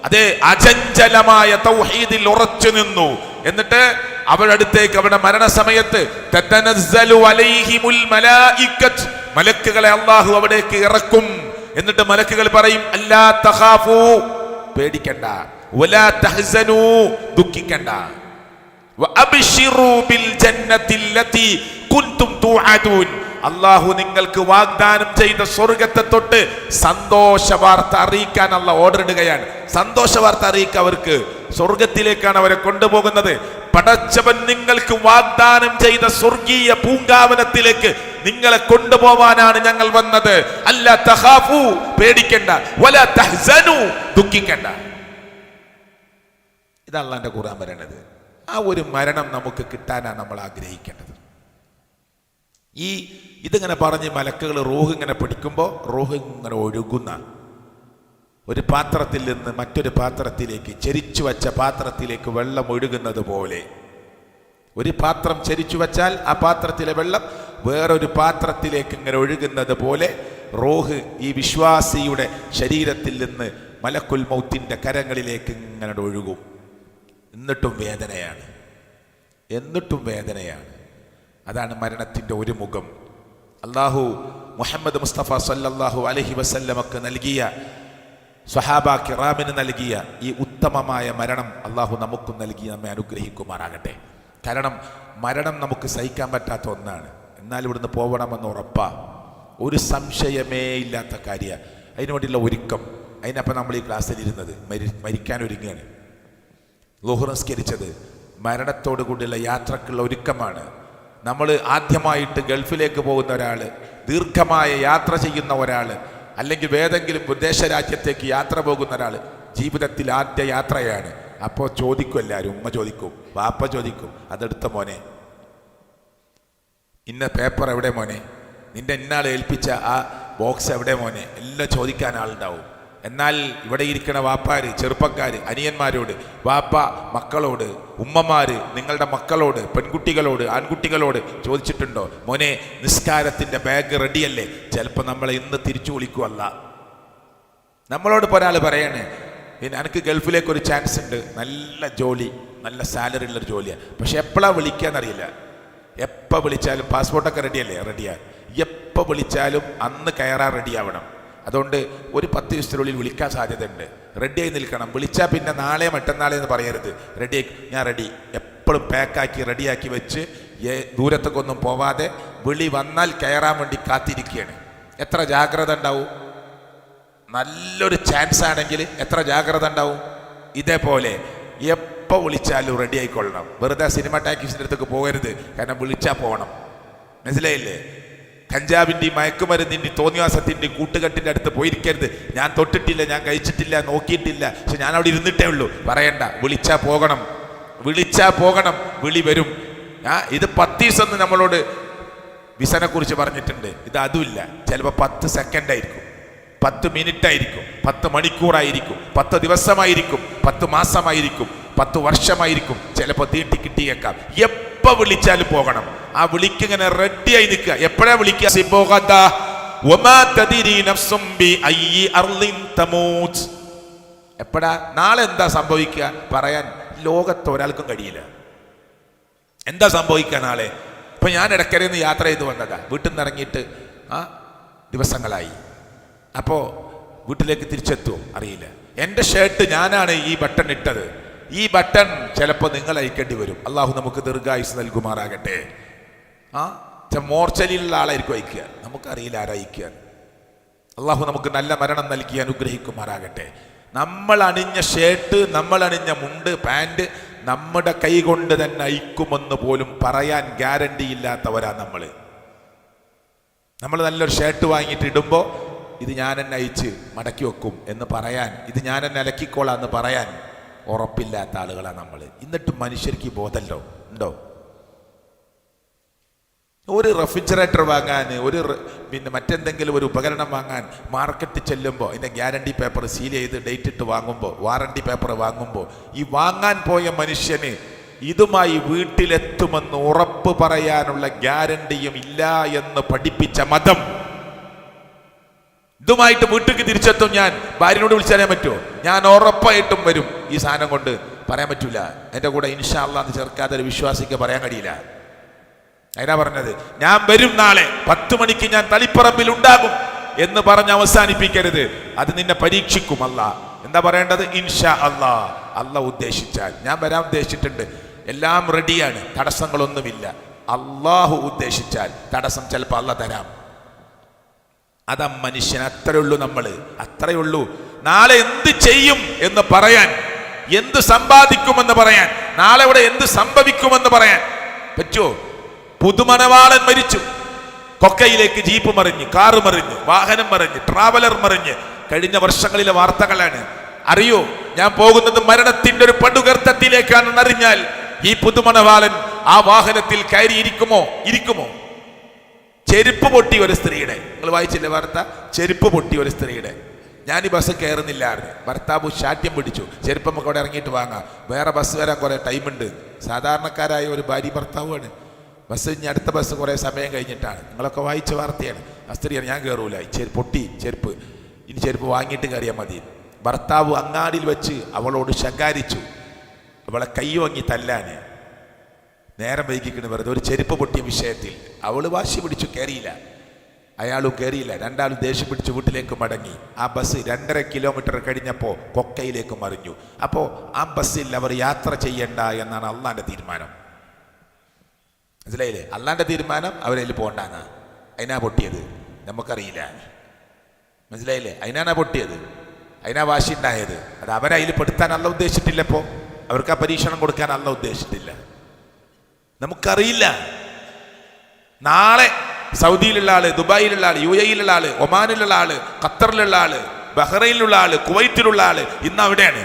അതെ, അചഞ്ചലമായ തൗഹീദിൽ ഉറച്ചു നിന്നു. എന്നിട്ട് അവരുടെ അടുത്തേക്ക് അവരുടെ മരണസമയത്ത് തതനസ്സലു അലൈഹിമുൽ മലായികത്ത്, മലക്കുകളെ അല്ലാഹു അവിടേക്ക് ഇറക്കും. എന്നിട്ട് മലക്കുകൾ പറയും, അല്ലാ തഖാഫു, പേടിക്കണ്ട, വലാ തഹ്സനു, ദുഃഖിക്കണ്ട, വഅബ്ശിറൂ ബിൽ ജന്നത്തില്ലതീ കുൻതും തുഅദൂൻ, അല്ലാഹു നിങ്ങൾക്ക് വാഗ്ദാനം ചെയ്ത സ്വർഗത്തെ തൊട്ട് സന്തോഷ വാർത്ത അറിയിക്കാൻ അല്ലാഹു ഓർഡർ ഇടുകയാണ്. സന്തോഷ വാർത്ത അറിയിക്കുക, അവർക്ക് സ്വർഗത്തിലേക്കാണ് അവരെ കൊണ്ടുപോകുന്നത്. പടച്ചവൻ നിങ്ങൾക്ക് വാഗ്ദാനം ചെയ്ത സ്വർഗീയ പൂങ്കാവനത്തിലേക്ക് നിങ്ങളെ കൊണ്ടുപോവാനാണ് ഞങ്ങൾ വന്നത്. അല്ലാ തഖാഫു, പേടിക്കണ്ട, വലാ തഹ്സനു, ദുഃഖിക്കണ്ട. ഇതാണ് അല്ലാഹുവിന്റെ ഖുർആൻ പറയുന്നത്. ആ ഒരു മരണം നമുക്ക് കിട്ടാനാണ് നമ്മൾ ആഗ്രഹിക്കേണ്ടത്. ഇതിങ്ങനെ പറഞ്ഞ് മലക്കുകൾ റൂഹ് ഇങ്ങനെ പിടിക്കുമ്പോൾ റൂഹ് ഇങ്ങനെ ഒഴുകുന്ന ഒരു പാത്രത്തിൽ നിന്ന് മറ്റൊരു പാത്രത്തിലേക്ക്, ചെരിച്ചു വച്ച പാത്രത്തിലേക്ക് വെള്ളം ഒഴുകുന്നത് പോലെ, ഒരു പാത്രം ചെരിച്ചു വച്ചാൽ ആ പാത്രത്തിലെ വെള്ളം വേറൊരു പാത്രത്തിലേക്ക് ഇങ്ങനെ ഒഴുകുന്നത് പോലെ റൂഹ് ഈ വിശ്വാസിയുടെ ശരീരത്തിൽ നിന്ന് മലക്കുൽ മൗത്തിന്റെ കരങ്ങളിലേക്ക് ഇങ്ങനെ ഒഴുകും. എന്നിട്ടും വേദനയാണ്. അതാണ് മരണത്തിൻ്റെ ഒരു മുഖം. അല്ലാഹു മുഹമ്മദ് മുസ്തഫ സല്ലല്ലാഹു അലൈഹി വസല്ലമക്ക് നൽകിയ, സ്വഹാബ കിറാമിന് നൽകിയ ഈ ഉത്തമമായ മരണം അല്ലാഹു നമുക്കും നൽകി നമ്മെ അനുഗ്രഹിക്കുമാറാകട്ടെ. കാരണം മരണം നമുക്ക് സഹിക്കാൻ പറ്റാത്ത ഒന്നാണ്. എന്നാൽ ഇവിടുന്ന് പോകണമെന്ന് ഉറപ്പാ, ഒരു സംശയമേ ഇല്ലാത്ത കാര്യമാണ്. അതിനുവേണ്ടിയുള്ള ഒരുക്കം. അതിനപ്പം നമ്മൾ ഈ ക്ലാസ്സിലിരുന്നത് മരിക്കാൻ ഒരുങ്ങുകയാണ്. ളുഹ്ർ നിസ്കരിച്ചത് മരണത്തോടു കൂടിയുള്ള യാത്രക്കുള്ള ഒരുക്കമാണ്. നമ്മൾ ആദ്യമായിട്ട് ഗൾഫിലേക്ക് പോകുന്ന ഒരാൾ, ദീർഘമായ യാത്ര ചെയ്യുന്ന ഒരാൾ, അല്ലെങ്കിൽ ഏതെങ്കിലും വിദേശ രാജ്യത്തേക്ക് യാത്ര പോകുന്ന ഒരാൾ ജീവിതത്തിൽ ആദ്യ യാത്രയാണ്. അപ്പോൾ ചോദിക്കും എല്ലാവരും, ഉമ്മ ചോദിക്കും, വാപ്പ ചോദിക്കും, അതെടുത്ത മോനെ, ഇന്ന പേപ്പർ എവിടെ മോനെ, നിന്റെ ഇന്നാൾ ഏൽപ്പിച്ച ആ ബോക്സ് എവിടെ മോനെ, എല്ലാം ചോദിക്കാൻ ആളുണ്ടാവും. എന്നാൽ ഇവിടെ ഇരിക്കുന്ന വാപ്പാര്, ചെറുപ്പക്കാര്, അനിയന്മാരോട്, വാപ്പ മക്കളോട്, ഉമ്മമാര് നിങ്ങളുടെ മക്കളോട്, പെൺകുട്ടികളോട്, ആൺകുട്ടികളോട് ചോദിച്ചിട്ടുണ്ടോ, മോനെ നിസ്കാരത്തിൻ്റെ ബാഗ് റെഡിയല്ലേ? ചിലപ്പോൾ നമ്മളെ ഇന്ന് തിരിച്ചു വിളിക്കുമല്ല. നമ്മളോട് ഇപ്പോൾ ഒരാൾ പറയണേ, പിന്നെ എനിക്ക് ഗൾഫിലേക്ക് ഒരു ചാൻസ് ഉണ്ട്, നല്ല ജോലി, നല്ല സാലറി ഉള്ളൊരു ജോലിയാണ്, പക്ഷെ എപ്പോഴാണ് വിളിക്കാന്നറിയില്ല. എപ്പോൾ വിളിച്ചാലും പാസ്പോർട്ടൊക്കെ റെഡിയല്ലേ? റെഡിയാണ്. എപ്പോൾ വിളിച്ചാലും അന്ന് കയറാൻ റെഡിയാവണം. അതുകൊണ്ട് ഒരു 10 ദിവസത്തിനുള്ളിൽ വിളിക്കാൻ സാധ്യതയുണ്ട്. റെഡിയായി നിൽക്കണം. വിളിച്ചാൽ പിന്നെ നാളെ മറ്റന്നാളെ എന്ന് പറയരുത്. റെഡിയായി, ഞാൻ റെഡി, എപ്പോഴും പാക്കാക്കി റെഡിയാക്കി വെച്ച് ദൂരത്തേക്കൊന്നും പോവാതെ വിളി വന്നാൽ കയറാൻ വേണ്ടി കാത്തിരിക്കുകയാണ്. എത്ര ജാഗ്രത ഉണ്ടാവും? നല്ലൊരു ചാൻസ് ആണെങ്കിൽ എത്ര ജാഗ്രത ഉണ്ടാവും? ഇതേപോലെ എപ്പോൾ വിളിച്ചാലും റെഡി ആയിക്കൊള്ളണം. വെറുതെ സിനിമ ടാക്കീസിൻ്റെ അടുത്തേക്ക് പോകരുത്, കാരണം വിളിച്ചാൽ പോകണം. മനസ്സിലായില്ലേ? കഞ്ചാവിൻ്റെയും മയക്കുമരുന്നിൻ്റെയും തോന്നിവാസത്തിൻ്റെയും കൂട്ടുകെട്ടിൻ്റെ അടുത്ത് പോയിരിക്കരുത്. ഞാൻ തൊട്ടിട്ടില്ല, ഞാൻ കഴിച്ചിട്ടില്ല, നോക്കിയിട്ടില്ല, പക്ഷെ ഞാൻ അവിടെ ഇരുന്നിട്ടേ ഉള്ളൂ. പറയണ്ട, വിളിച്ചാൽ പോകണം, വിളി വരും. ഇത് 10 ദിവസം നമ്മളോട് വിസനെ കുറിച്ച് പറഞ്ഞിട്ടുണ്ട്. ഇത് അതുമില്ല. ചിലപ്പോൾ 10 സെക്കൻഡ് ആയിരിക്കും, 10 മിനിറ്റ് ആയിരിക്കും, 10 മണിക്കൂറായിരിക്കും, 10 ദിവസമായിരിക്കും, 10 മാസമായിരിക്കും, 10 വർഷമായിരിക്കും, ചിലപ്പോൾ തീട്ടി കിട്ടിയേക്കാം. എപ്പോൾ വിളിച്ചാലും പോകണം. ആ വിളിക്കിങ്ങനെ റെഡിയായി നിൽക്കുക. എപ്പോഴാ വിളിക്കുക? എപ്പോഴാ? നാളെ എന്താ സംഭവിക്കുക പറയാൻ ലോകത്ത് ഒരാൾക്കും കഴിയില്ല. എന്താ സംഭവിക്കുക നാളെ? ഇപ്പൊ ഞാൻ ഇടയ്ക്കരയിൽ നിന്ന് യാത്ര ചെയ്ത് വന്നതാ. വീട്ടിൽ നിന്ന് ഇറങ്ങിയിട്ട് ദിവസങ്ങളായി. അപ്പോൾ വീട്ടിലേക്ക് തിരിച്ചെത്തുമോ അറിയില്ല. എൻ്റെ ഷർട്ട് ഞാനാണ് ഈ ബട്ടൺ ഇട്ടത്, ഈ ബട്ടൺ ചിലപ്പോൾ നിങ്ങൾ അയക്കേണ്ടി വരും. അള്ളാഹു നമുക്ക് ദീർഘായുസ് നൽകുമാറാകട്ടെ. മോർച്ചലിലുള്ള ആളായിരിക്കും അയക്കുക, നമുക്കറിയില്ല ആരയക്കുക. അള്ളാഹു നമുക്ക് നല്ല മരണം നൽകി അനുഗ്രഹിക്കുമാറാകട്ടെ. നമ്മൾ അണിഞ്ഞ ഷർട്ട്, നമ്മൾ അണിഞ്ഞ മുണ്ട്, പാൻറ് നമ്മുടെ കൈ കൊണ്ട് തന്നെ അയക്കുമെന്ന് പോലും പറയാൻ ഗ്യാരണ്ടി ഇല്ലാത്തവരാ നമ്മൾ. നല്ലൊരു ഷർട്ട് വാങ്ങിയിട്ട് ഇടുമ്പോൾ ഇത് ഞാൻ എന്നെ അയച്ച് മടക്കി വെക്കും എന്ന് പറയാൻ, ഇത് ഞാൻ എന്നെ അലക്കിക്കോളാം എന്ന് പറയാൻ ഉറപ്പില്ലാത്ത ആളുകളാണ് നമ്മൾ. എന്നിട്ട് മനുഷ്യർക്ക് ബോധമല്ലോ ഉണ്ടോ? ഒരു റെഫ്രിജറേറ്റർ വാങ്ങാൻ, പിന്നെ മറ്റെന്തെങ്കിലും ഒരു ഉപകരണം വാങ്ങാൻ മാർക്കറ്റിൽ ചെല്ലുമ്പോൾ അതിൻ്റെ ഗ്യാരണ്ടി പേപ്പർ സീൽ ചെയ്ത് ഡേറ്റ് ഇട്ട് വാങ്ങുമ്പോൾ, വാറണ്ടി പേപ്പർ വാങ്ങുമ്പോൾ, ഈ വാങ്ങാൻ പോയ മനുഷ്യന് ഇതുമായി വീട്ടിലെത്തുമെന്ന് ഉറപ്പ് പറയാനുള്ള ഗ്യാരണ്ടിയും ഇല്ല എന്ന് പഠിപ്പിച്ച മതം. ഇതുമായിട്ട് വീട്ടിലേക്ക് തിരിച്ചെത്തും, ഞാൻ ഭാര്യനോട് വിളിച്ചറിയാൻ പറ്റുമോ? ഞാൻ ഉറപ്പായിട്ടും വരും, ഈ സാധനം കൊണ്ട് പറയാൻ പറ്റൂല. എൻ്റെ കൂടെ ഇൻഷാ അല്ലാഹ് എന്ന് ചേർക്കാതെ ഒരു വിശ്വാസിക്ക് പറയാൻ കഴിയില്ല. അതിനാ പറഞ്ഞത്, ഞാൻ വരും, നാളെ 10 മണിക്ക് ഞാൻ തളിപ്പറമ്പിൽ ഉണ്ടാകും എന്ന് പറഞ്ഞ് അവസാനിപ്പിക്കരുത്. അത് നിന്നെ പരീക്ഷിക്കും അല്ലാഹ്. എന്താ പറയേണ്ടത്? ഇൻഷാ അല്ലാഹ്. അല്ലാഹ് ഉദ്ദേശിച്ചാൽ. ഞാൻ വരാൻ ഉദ്ദേശിച്ചിട്ടുണ്ട്, എല്ലാം റെഡിയാണ്, തടസ്സങ്ങളൊന്നുമില്ല. അള്ളാഹു ഉദ്ദേശിച്ചാൽ തടസ്സം ചിലപ്പോൾ അല്ലാഹ് തരാം. അതാ മനുഷ്യൻ. അത്രയേ ഉള്ളൂ, നമ്മൾ അത്രയേ ഉള്ളൂ. നാളെ എന്ത് ചെയ്യും എന്ന് പറയാൻ, എന്ത് സമ്പാദിക്കുമെന്ന് പറയാൻ, നാളെ ഇവിടെ എന്ത് സംഭവിക്കുമെന്ന് പറയാൻ പറ്റുമോ? പുതുമണവാളൻ മരിച്ചു, കൊക്കയിലേക്ക് ജീപ്പ് മറിഞ്ഞ്, കാറ് മറിഞ്ഞ്, വാഹനം മറിഞ്ഞ്, ട്രാവലർ മറിഞ്ഞ്, കഴിഞ്ഞ വർഷങ്ങളിലെ വാർത്തകളാണ്. അറിയോ, ഞാൻ പോകുന്നത് മരണത്തിന്റെ ഒരു പടുഗർത്തത്തിലേക്കാണെന്ന് അറിഞ്ഞാൽ ഈ പുതുമണവാളൻ ആ വാഹനത്തിൽ കയറിയിരിക്കുമോ? ഇരിക്കുമോ? ചെരുപ്പ് പൊട്ടി ഒരു സ്ത്രീയുടെ, നിങ്ങൾ വായിച്ചില്ലേ വാർത്ത? ചെരുപ്പ് പൊട്ടി ഒരു സ്ത്രീയുടെ. ഞാൻ ഈ ബസ് കയറുന്നില്ലായിരുന്നു, ഭർത്താവ് ശാഠ്യം പിടിച്ചു, ചെരുപ്പ് നമുക്ക് അവിടെ ഇറങ്ങിയിട്ട് വാങ്ങാം, വേറെ ബസ് വരാൻ കുറേ ടൈമുണ്ട്. സാധാരണക്കാരായ ഒരു ഭാര്യ ഭർത്താവാണ്. ബസ് ഇനി അടുത്ത ബസ് കുറേ സമയം കഴിഞ്ഞിട്ടാണ്. നിങ്ങളൊക്കെ വായിച്ച വാർത്തയാണ്. ആ സ്ത്രീയാണ്, ഞാൻ കയറൂല, പൊട്ടി ചെരുപ്പ്, ഇനി ചെരുപ്പ് വാങ്ങിയിട്ട് കയറിയാൽ മതി. ഭർത്താവ് അങ്ങാടിയിൽ വെച്ച് അവളോട് ശകാരിച്ചു, അവളെ കൈ വാങ്ങി തല്ലാന്. നേരം വൈകിക്കണ് വെറുതെ ഒരു ചെരുപ്പ് പൊട്ടിയ വിഷയത്തിൽ. അവള് വാശി പിടിച്ചു, കയറിയില്ല, അയാളും കയറിയില്ല. രണ്ടാളും ദേഷ്യം പിടിച്ച് വീട്ടിലേക്ക് മടങ്ങി. ആ ബസ് 2.5 കിലോമീറ്റർ കഴിഞ്ഞപ്പോൾ കൊക്കയിലേക്ക് മറിഞ്ഞു. അപ്പോൾ ആ ബസ്സിൽ അവർ യാത്ര ചെയ്യണ്ട എന്നാണ് അള്ളാന്റെ തീരുമാനം. മനസ്സിലായില്ലേ? അള്ളാന്റെ തീരുമാനം അവരതിൽ പോകണ്ടാന്നാ. അതിനാ പൊട്ടിയത്, നമുക്കറിയില്ല. മനസ്സിലായില്ലേ? അതിനാണ് പൊട്ടിയത്, അതിനാ വാശി ഉണ്ടായത്. അത് അവരതിൽ പെടുത്താൻ അല്ല ഉദ്ദേശിച്ചിട്ടില്ലപ്പോൾ, അവർക്ക് ആ പരീക്ഷണം കൊടുക്കാൻ അല്ല ഉദ്ദേശിച്ചിട്ടില്ല. നമുക്കറിയില്ല. നാളെ സൗദിയിലുള്ള ആള്, ദുബായിലുള്ള ആള്, UAE-യിലുള്ള ആള്, ഒമാനിലുള്ള ആള്, ഖത്തറിലുള്ള ആള്, ബഹ്റൈനിലുള്ള ആള്, കുവൈറ്റിലുള്ള ആള് ഇന്ന് അവിടെയാണ്.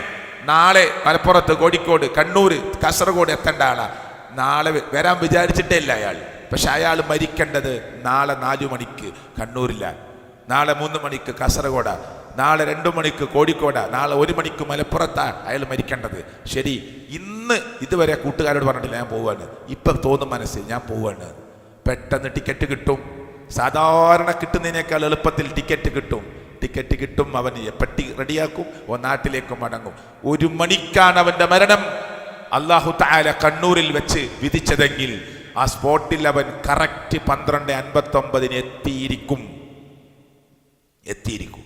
നാളെ മലപ്പുറത്ത്, കോഴിക്കോട്, കണ്ണൂർ, കാസർഗോഡ് എത്തേണ്ട ആളാ. നാളെ വരാൻ വിചാരിച്ചിട്ടേ ഇല്ല അയാൾ. പക്ഷെ അയാൾ മരിക്കേണ്ടത് നാളെ 4 മണിക്ക് കണ്ണൂരില്ല, നാളെ 3 മണിക്ക് കാസർഗോഡാ, നാളെ 2 മണിക്ക് കോഴിക്കോടാ, നാളെ 1 മണിക്ക് മലപ്പുറത്താ അയാൾ മരിക്കേണ്ടത്. ശരി, ഇന്ന് ഇതുവരെ കൂട്ടുകാരോട് പറഞ്ഞിട്ടില്ല ഞാൻ പോവാണ്. ഇപ്പം തോന്നും മനസ്സിൽ ഞാൻ പോവാണ്. പെട്ടെന്ന് ടിക്കറ്റ് കിട്ടും, സാധാരണ കിട്ടുന്നതിനേക്കാൾ എളുപ്പത്തിൽ ടിക്കറ്റ് കിട്ടും. അവൻ പെട്ടി റെഡിയാക്കും, നാട്ടിലേക്ക് മടങ്ങും. 1 മണിക്കാണ് അവന്റെ മരണം അല്ലാഹു തആല കണ്ണൂരിൽ വെച്ച് വിധിച്ചതെങ്കിൽ ആ സ്പോട്ടിൽ അവൻ കറക്റ്റ് 12:59 എത്തിയിരിക്കും.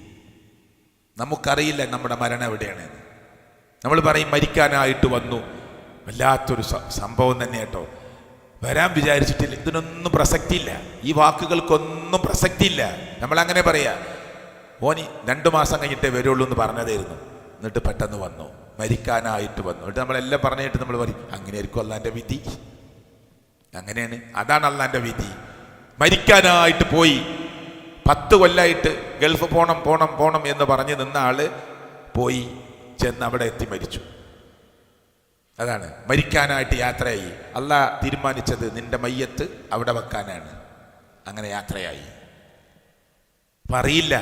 നമുക്കറിയില്ല നമ്മുടെ മരണം എവിടെയാണ്. നമ്മൾ പറയും മരിക്കാനായിട്ട് വന്നു. വല്ലാത്തൊരു സംഭവം തന്നെ കേട്ടോ. വരാൻ വിചാരിച്ചിട്ടില്ല, ഇതിനൊന്നും പ്രസക്തിയില്ല, ഈ വാക്കുകൾക്കൊന്നും പ്രസക്തിയില്ല. നമ്മളങ്ങനെ പറയാ, ഓനി 2 മാസം കഴിഞ്ഞിട്ടേ വരുള്ളൂ എന്ന് പറഞ്ഞതായിരുന്നു, എന്നിട്ട് പെട്ടെന്ന് വന്നു, മരിക്കാനായിട്ട് വന്നു. എന്നിട്ട് നമ്മളെല്ലാം പറഞ്ഞിട്ട് നമ്മൾ പറയും അങ്ങനെയായിരിക്കും അള്ളാൻ്റെ വിധി, അങ്ങനെയാണ്, അതാണ് അള്ളാൻ്റെ വിധി. മരിക്കാനായിട്ട് പോയി 10 കൊല്ലമായിട്ട് ഗൾഫ് പോണം എന്ന് പറഞ്ഞ് നിന്ന ആള് പോയി ചെന്ന് അവിടെ എത്തി മരിച്ചു. അതാണ് മരിക്കാനായിട്ട് യാത്രയായി. അള്ളാഹ് തീരുമാനിച്ചത് നിന്റെ മയ്യത്ത് അവിടെ വെക്കാനാണ്. അങ്ങനെ യാത്രയായി. പറയില്ല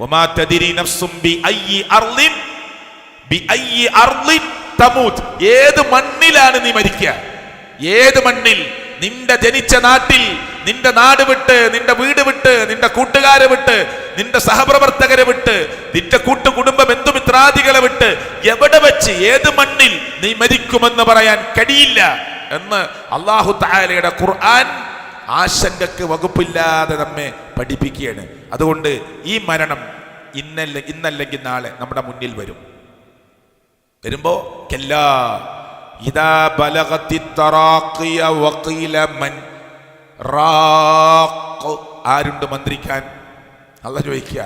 വമാ തദ്രി നഫ്സും ബിഅയ്യി അർളിൻ തമൂത്. ഏത് മണ്ണിലാണ് നീ മരിക്കുക? ഏത് മണ്ണിൽ? നിന്റെ ജനിച്ച നാട്ടിൽ, നിന്റെ നാട് വിട്ട്, നിന്റെ വീട് വിട്ട്, നിന്റെ കൂട്ടുകാരെ വിട്ട്, നിന്റെ സഹപ്രവർത്തകരെ വിട്ട്, നിന്റെ കുടുംബ ബന്ധുമിത്രാദികളെ വിട്ട്, എവിടെ വെച്ച് ഏത് മണ്ണിൽ നീ മരിക്കുമെന്ന് പറയാൻ കഴിയില്ല എന്ന് അല്ലാഹു തആലയുടെ ഖുർആൻ ആശങ്കക്ക് വകുപ്പില്ലാതെ നമ്മെ പഠിപ്പിക്കുകയാണ്. അതുകൊണ്ട് ഈ മരണം ഇന്നല്ലെങ്കിൽ നാളെ നമ്മുടെ മുന്നിൽ വരുമ്പോ ഇദാ ബലഗത്തി തറാഖിയ വഖീല മൻ റാഖ്, ആരുണ്ട് മന്ത്രിക്കാൻ? അല്ലാഹു ചോദിക്കുക.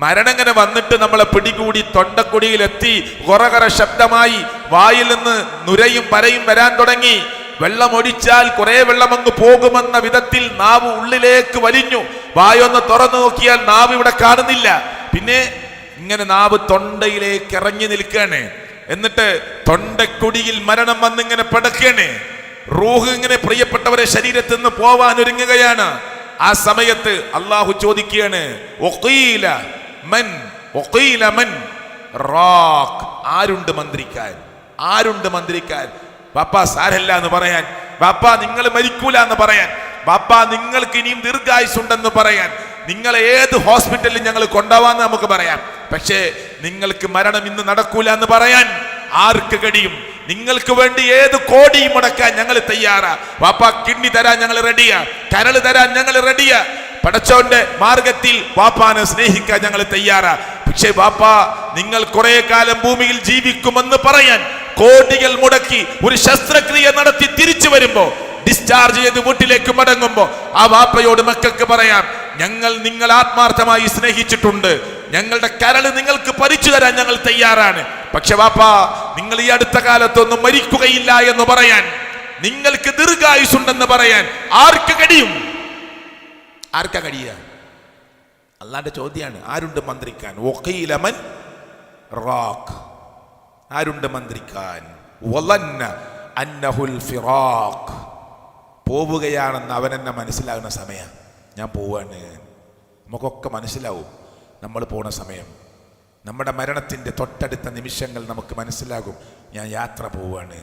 മരണം ഇങ്ങനെ വന്നിട്ട് നമ്മളെ പിടികൂടി തൊണ്ടക്കുടിയിലെത്തി ഗൊറഗറ ശബ്ദമായി വായിൽ നിന്ന് നുരയും പരയും വരാൻ തുടങ്ങി. വെള്ളമൊഴിച്ചാൽ കുറെ വെള്ളം അങ്ങ് പോകുമെന്ന വിധത്തിൽ നാവ് ഉള്ളിലേക്ക് വലിഞ്ഞു. വായൊന്ന് തുറന്നു നോക്കിയാൽ നാവ് ഇവിടെ കാണുന്നില്ല. പിന്നെ ഇങ്ങനെ നാവ് തൊണ്ടയിലേക്ക് ഇറങ്ങി നിൽക്കുകയാണ്. എന്നിട്ട് തൊണ്ടക്കുടിയിൽ മരണം വന്നിങ്ങനെ പിടക്കുകയാണ്. റൂഹ് ഇങ്ങനെ പ്രിയപ്പെട്ടവരെ ശരീരത്തിൽ നിന്ന് പോവാൻ ഒരുങ്ങുകയാണ്. ആ സമയത്ത് അള്ളാഹു ചോദിക്കുകയാണ്, ആരുണ്ട് മന്ത്രിക്കാൻ? ആരുണ്ട് മന്ത്രിക്കാൻ? ബാപ്പാ സാരല്ല എന്ന് പറയാൻ, ബാപ്പാ നിങ്ങൾ മരിക്കൂല എന്ന് പറയാൻ, ബാപ്പാ നിങ്ങൾക്ക് ഇനിയും ദീർഘായുസുണ്ടെന്ന് പറയാൻ, നിങ്ങളെ ഏത് ഹോസ്പിറ്റലിൽ ഞങ്ങൾ കൊണ്ടുപോവാന്ന് നമുക്ക് പറയാം. പക്ഷേ നിങ്ങൾക്ക് മരണം ഇന്ന് നടക്കൂല എന്ന് പറയാൻ ആർക്ക് കഴിയും? നിങ്ങൾക്ക് വേണ്ടി ഏത് കോടിയും മുടക്കാൻ ഞങ്ങൾ തയ്യാറാ. വാപ്പാ കിഡ്നി തരാൻ ഞങ്ങൾ റെഡിയാ, കരള് തരാൻ ഞങ്ങൾ റെഡിയാ. പടച്ചോന്റെ മാർഗത്തിൽ വാപ്പാനെ സ്നേഹിക്കാൻ ഞങ്ങൾ തയ്യാറാ. പക്ഷേ വാപ്പാ നിങ്ങൾ കുറെ കാലം ഭൂമിയിൽ ജീവിക്കുമെന്ന് പറയാൻ കോടികൾ മുടക്കി ഒരു ശസ്ത്രക്രിയ നടത്തി തിരിച്ചു വരുമ്പോ, ഡിസ്ചാർജ് ചെയ്ത് വീട്ടിലേക്ക് മടങ്ങുമ്പോ ആ വാപ്പയോട് മക്കൾക്ക് പറയാം, ഞങ്ങൾ നിങ്ങൾ ആത്മാർത്ഥമായി സ്നേഹിച്ചിട്ടുണ്ട്, ഞങ്ങളുടെ കരള് നിങ്ങൾക്ക് പരിച്ചു തരാൻ ഞങ്ങൾ തയ്യാറാണ്. പക്ഷെ വാപ്പാ നിങ്ങൾ ഈ അടുത്ത കാലത്തൊന്നും മരിക്കുകയില്ല എന്ന് പറയാൻ, നിങ്ങൾക്ക് ദീർഘായുസുണ്ടെന്ന് പറയാൻ ആർക്ക് കഴിയും? ആർക്കാ കഴിയുക? അല്ലാന്റെ ചോദ്യമാണ്. ആരുണ്ട് മന്ത്രിക്കാൻ? ആരുണ്ട് മന്ത്രിക്കാൻ? പോവുകയാണെന്ന് അവനെന്നെ മനസ്സിലാകുന്ന സമയം, ഞാൻ പോവാണ്, നമുക്കൊക്കെ മനസ്സിലാവും നമ്മൾ പോണ സമയം. നമ്മുടെ മരണത്തിൻ്റെ തൊട്ടടുത്ത നിമിഷങ്ങൾ നമുക്ക് മനസ്സിലാകും, ഞാൻ യാത്ര പോവാണ്.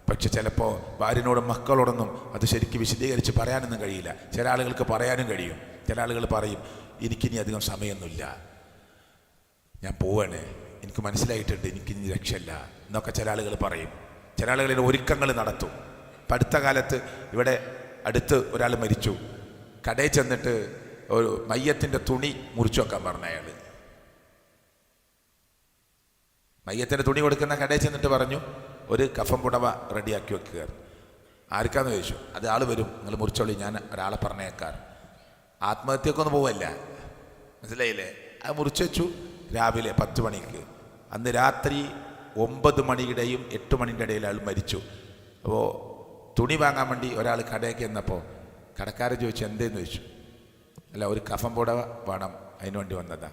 പക്ഷെ ചിലപ്പോൾ ഭാര്യനോടും മക്കളോടൊന്നും അത് ശരിക്കും വിശദീകരിച്ച് പറയാനൊന്നും കഴിയില്ല. ചില ആളുകൾക്ക് പറയാനും കഴിയും. ചില ആളുകൾ പറയും, എനിക്കിനി അധികം സമയമൊന്നുമില്ല, ഞാൻ പോവാണ്, എനിക്ക് മനസ്സിലായിട്ടുണ്ട്, എനിക്കിനി രക്ഷയില്ല എന്നൊക്കെ ചില ആളുകൾ പറയും. ചില ആളുകൾ ഒരുക്കങ്ങൾ നടത്തും. ഇപ്പം അടുത്ത കാലത്ത് ഇവിടെ അടുത്ത് ഒരാൾ മരിച്ചു. കടയിൽ ചെന്നിട്ട് ഒരു മയ്യത്തിൻ്റെ തുണി മുറിച്ചു വെക്കാൻ പറഞ്ഞ അയാൾ. മയ്യത്തിൻ്റെ തുണി കൊടുക്കുന്ന കടയിൽ ചെന്നിട്ട് പറഞ്ഞു, ഒരു കഫം പുടവ റെഡിയാക്കി വെക്കുക. ആർക്കാന്ന് ചോദിച്ചു. അത് ആൾ വരും, നിങ്ങൾ മുറിച്ചോളി, ഞാൻ ഒരാളെ പറഞ്ഞേക്കാർ. ആത്മഹത്യക്കൊന്നും പോവല്ല, മനസ്സിലായില്ലേ? അത് മുറിച്ചു വെച്ചു. രാവിലെ 10 മണിക്ക്, അന്ന് രാത്രി 9 മണിയുടെയും 8 മണിൻ്റെ ഇടയിൽ അയാൾ മരിച്ചു. അപ്പോൾ തുണി വാങ്ങാൻ വേണ്ടി ഒരാൾ കടയ്ക്ക് ചെന്നപ്പോൾ കടക്കാരൻ ചോദിച്ചു, എന്തേന്ന് ചോദിച്ചു. അല്ല, ഒരു കഫം പുടവ വേണം, അതിന് വേണ്ടി വന്നതാ.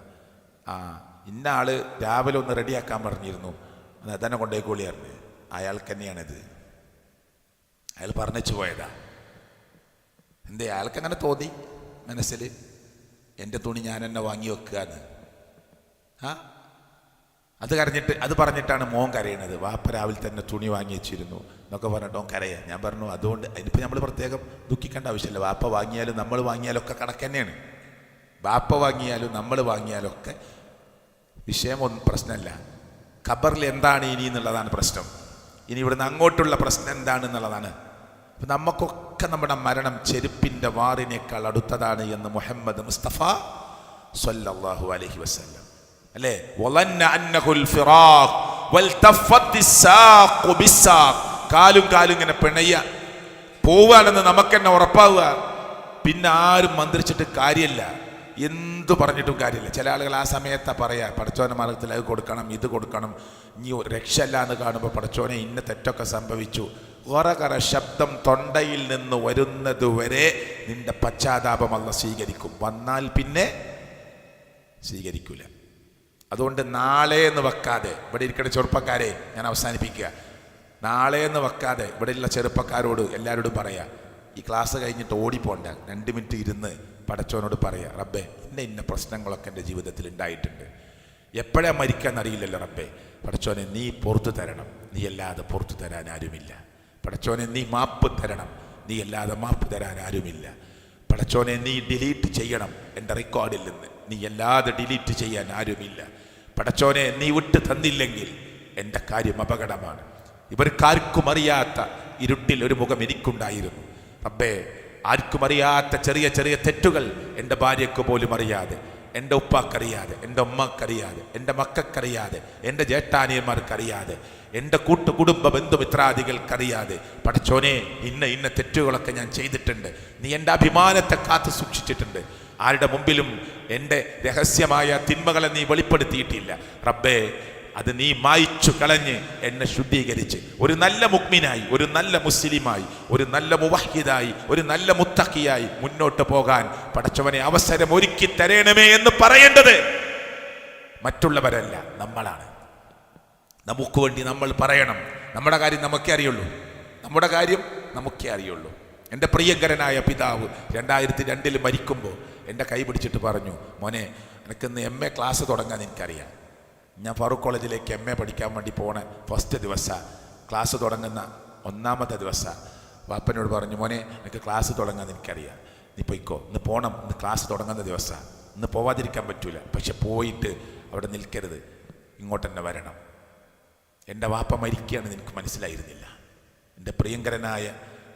ഇന്ന ആള് രാവിലെ ഒന്ന് റെഡിയാക്കാൻ പറഞ്ഞിരുന്നു, അത് തന്നെ കൊണ്ടേക്കോളിയായിരുന്നു. അയാൾക്ക് തന്നെയാണിത്, അയാൾ പറഞ്ഞു പോയതാ. എന്തേ അയാൾക്ക് അങ്ങനെ തോന്നി മനസ്സിൽ, എൻ്റെ തുണി ഞാൻ എന്നെ വാങ്ങി വെക്കുകയെന്ന്. അത് പറഞ്ഞിട്ടാണ് മോൻ കരയണത്. വാപ്പ രാവിലെ തന്നെ തുണി വാങ്ങി വെച്ചിരുന്നു എന്നൊക്കെ പറഞ്ഞിട്ട് ഓൻ കരയാ. ഞാൻ പറഞ്ഞു, അതുകൊണ്ട് അതിനിപ്പോൾ നമ്മൾ പ്രത്യേകം ദുഃഖിക്കേണ്ട ആവശ്യമില്ല. വാപ്പ വാങ്ങിയാലും നമ്മൾ വാങ്ങിയാലൊക്കെ കണക്ക് തന്നെയാണ്. വാപ്പ വാങ്ങിയാലും നമ്മൾ വാങ്ങിയാലൊക്കെ വിഷയമൊന്നും പ്രശ്നമല്ല. ഖബറിൽ എന്താണ് ഇനി എന്നുള്ളതാണ് പ്രശ്നം. ഇനി ഇവിടുന്ന് അങ്ങോട്ടുള്ള പ്രശ്നം എന്താണെന്നുള്ളതാണ്. അപ്പം നമുക്കൊക്കെ നമ്മുടെ മരണം ചെരുപ്പിൻ്റെ വാറിനേക്കാൾ അടുത്തതാണ് എന്ന് മുഹമ്മദ് മുസ്തഫ സ്വല്ലല്ലാഹു അലൈഹി വസല്ലം അല്ലേ? കാലും ഇങ്ങനെ പിണയ പോവുകയാണെന്ന് നമുക്ക് തന്നെ ഉറപ്പാവുക. പിന്നെ ആരും മന്ത്രിച്ചിട്ട് കാര്യമില്ല, എന്തു പറഞ്ഞിട്ടും കാര്യമില്ല. ചില ആളുകൾ ആ സമയത്താ പറയാ, പടച്ചോന്റെ മാർഗത്തിൽ അത് കൊടുക്കണം, ഇത് കൊടുക്കണം, ഇനി രക്ഷല്ല എന്ന് കാണുമ്പോൾ പടച്ചോനെ ഇന്ന തെറ്റൊക്കെ സംഭവിച്ചു. ഒറകറ ശബ്ദം തൊണ്ടയിൽ നിന്ന് വരുന്നത് വരെ നിന്റെ പശ്ചാത്താപം അല്ലാഹു സ്വീകരിക്കും. വന്നാൽ പിന്നെ സ്വീകരിക്കൂല. അതുകൊണ്ട് നാളെ എന്ന് വെക്കാതെ, ഇവിടെ ഇരിക്കുന്ന ചെറുപ്പക്കാരെ ഞാൻ അവസാനിപ്പിക്കുക, നാളെ എന്ന് വെക്കാതെ ഇവിടെയുള്ള ചെറുപ്പക്കാരോട് എല്ലാവരോടും പറയാ, ഈ ക്ലാസ് കഴിഞ്ഞിട്ട് ഓടിപ്പോണ്ട, 2 മിനിറ്റ് ഇരുന്ന് പടച്ചോനോട് പറയാ, റബ്ബേ ഇന്ന പ്രശ്നങ്ങളൊക്കെ എൻ്റെ ജീവിതത്തിൽ ഉണ്ടായിട്ടുണ്ട്, എപ്പോഴാ മരിക്കാന്നറിയില്ലല്ലോ റബ്ബേ, പടച്ചോനെ നീ പുറത്തു തരണം, നീ അല്ലാതെ പുറത്തു തരാൻ ആരുമില്ല. പടച്ചോനെ നീ മാപ്പ് തരണം, നീ അല്ലാതെ മാപ്പ് തരാൻ ആരുമില്ല. പടച്ചോനെ നീ ഡിലീറ്റ് ചെയ്യണം എൻ്റെ റെക്കോർഡിൽ നിന്ന്, നീ അല്ലാതെ ഡിലീറ്റ് ചെയ്യാൻ ആരുമില്ല. പടച്ചോനെ നീ വിട്ട് തന്നില്ലെങ്കിൽ എൻ്റെ കാര്യം അപകടമാണ്. ഇവർക്കാർക്കും അറിയാത്ത ഇരുട്ടിൽ ഒരു മുഖം എനിക്കുണ്ടായിരുന്നു റബ്ബേ. ആർക്കും അറിയാത്ത ചെറിയ ചെറിയ തെറ്റുകൾ എൻ്റെ ഭാര്യയ്ക്ക് പോലും അറിയാതെ എൻ്റെ ഉപ്പാക്കറിയാതെ, എൻ്റെ ഉമ്മക്കറിയാതെ, എൻ്റെ മക്കൾക്കറിയാതെ, എൻ്റെ ജേഷ്ഠാനിയന്മാർക്കറിയാതെ, എൻ്റെ കുടുംബ ബന്ധുമിത്രാദികൾക്കറിയാതെ പടച്ചോനെ ഇന്ന തെറ്റുകളൊക്കെ ഞാൻ ചെയ്തിട്ടുണ്ട്. നീ എൻ്റെ അഭിമാനത്തെ കാത്തു സൂക്ഷിച്ചിട്ടുണ്ട്. ആരുടെ മുമ്പിലും എൻ്റെ രഹസ്യമായ തിന്മകളെ നീ വെളിപ്പെടുത്തിയിട്ടില്ല. റബ്ബേ, അത് നീ മായ്ച്ചു കളഞ്ഞ് എന്നെ ശുദ്ധീകരിച്ച് ഒരു നല്ല മുഅ്മിനായി, ഒരു നല്ല മുസ്ലിമായി, ഒരു നല്ല മുവഹ്ഹിദായി, ഒരു നല്ല മുത്തഖിയായി മുന്നോട്ട് പോകാൻ പടച്ചവനെ അവസരം ഒരുക്കി തരണമേ എന്ന് പറയേണ്ടത് മറ്റുള്ളവരല്ല, നമ്മളാണ്. നമുക്ക് വേണ്ടി നമ്മൾ പറയണം. നമ്മുടെ കാര്യം നമുക്കേ അറിയുള്ളൂ. നമ്മുടെ കാര്യം നമുക്കേ അറിയുള്ളൂ. എൻ്റെ പ്രിയങ്കരനായ പിതാവ് 2002 മരിക്കുമ്പോൾ എൻ്റെ കൈ പിടിച്ചിട്ട് പറഞ്ഞു, മോനെ എനിക്കിന്ന് MA ക്ലാസ് തുടങ്ങാൻ എനിക്കറിയാം. ഞാൻ ഫാറൂഖ് കോളേജിലേക്ക് MA പഠിക്കാൻ വേണ്ടി പോണ ഫസ്റ്റ് ദിവസം, ക്ലാസ് തുടങ്ങുന്ന 1ാമത്തെ ദിവസം വാപ്പനോട് പറഞ്ഞു, മോനെ എനിക്ക് ക്ലാസ് തുടങ്ങാൻ എനിക്കറിയാം, നീ പോയിക്കോ, ഇന്ന് പോകണം, ഇന്ന് ക്ലാസ് തുടങ്ങുന്ന ദിവസം, ഇന്ന് പോവാതിരിക്കാൻ പറ്റൂല, പക്ഷെ പോയിട്ട് അവിടെ നിൽക്കരുത്, ഇങ്ങോട്ട് തന്നെ വരണം. എൻ്റെ വാപ്പ മരിക്കുകയാണെന്ന് എനിക്ക് മനസ്സിലായിരുന്നില്ല. എൻ്റെ പ്രിയങ്കരനായ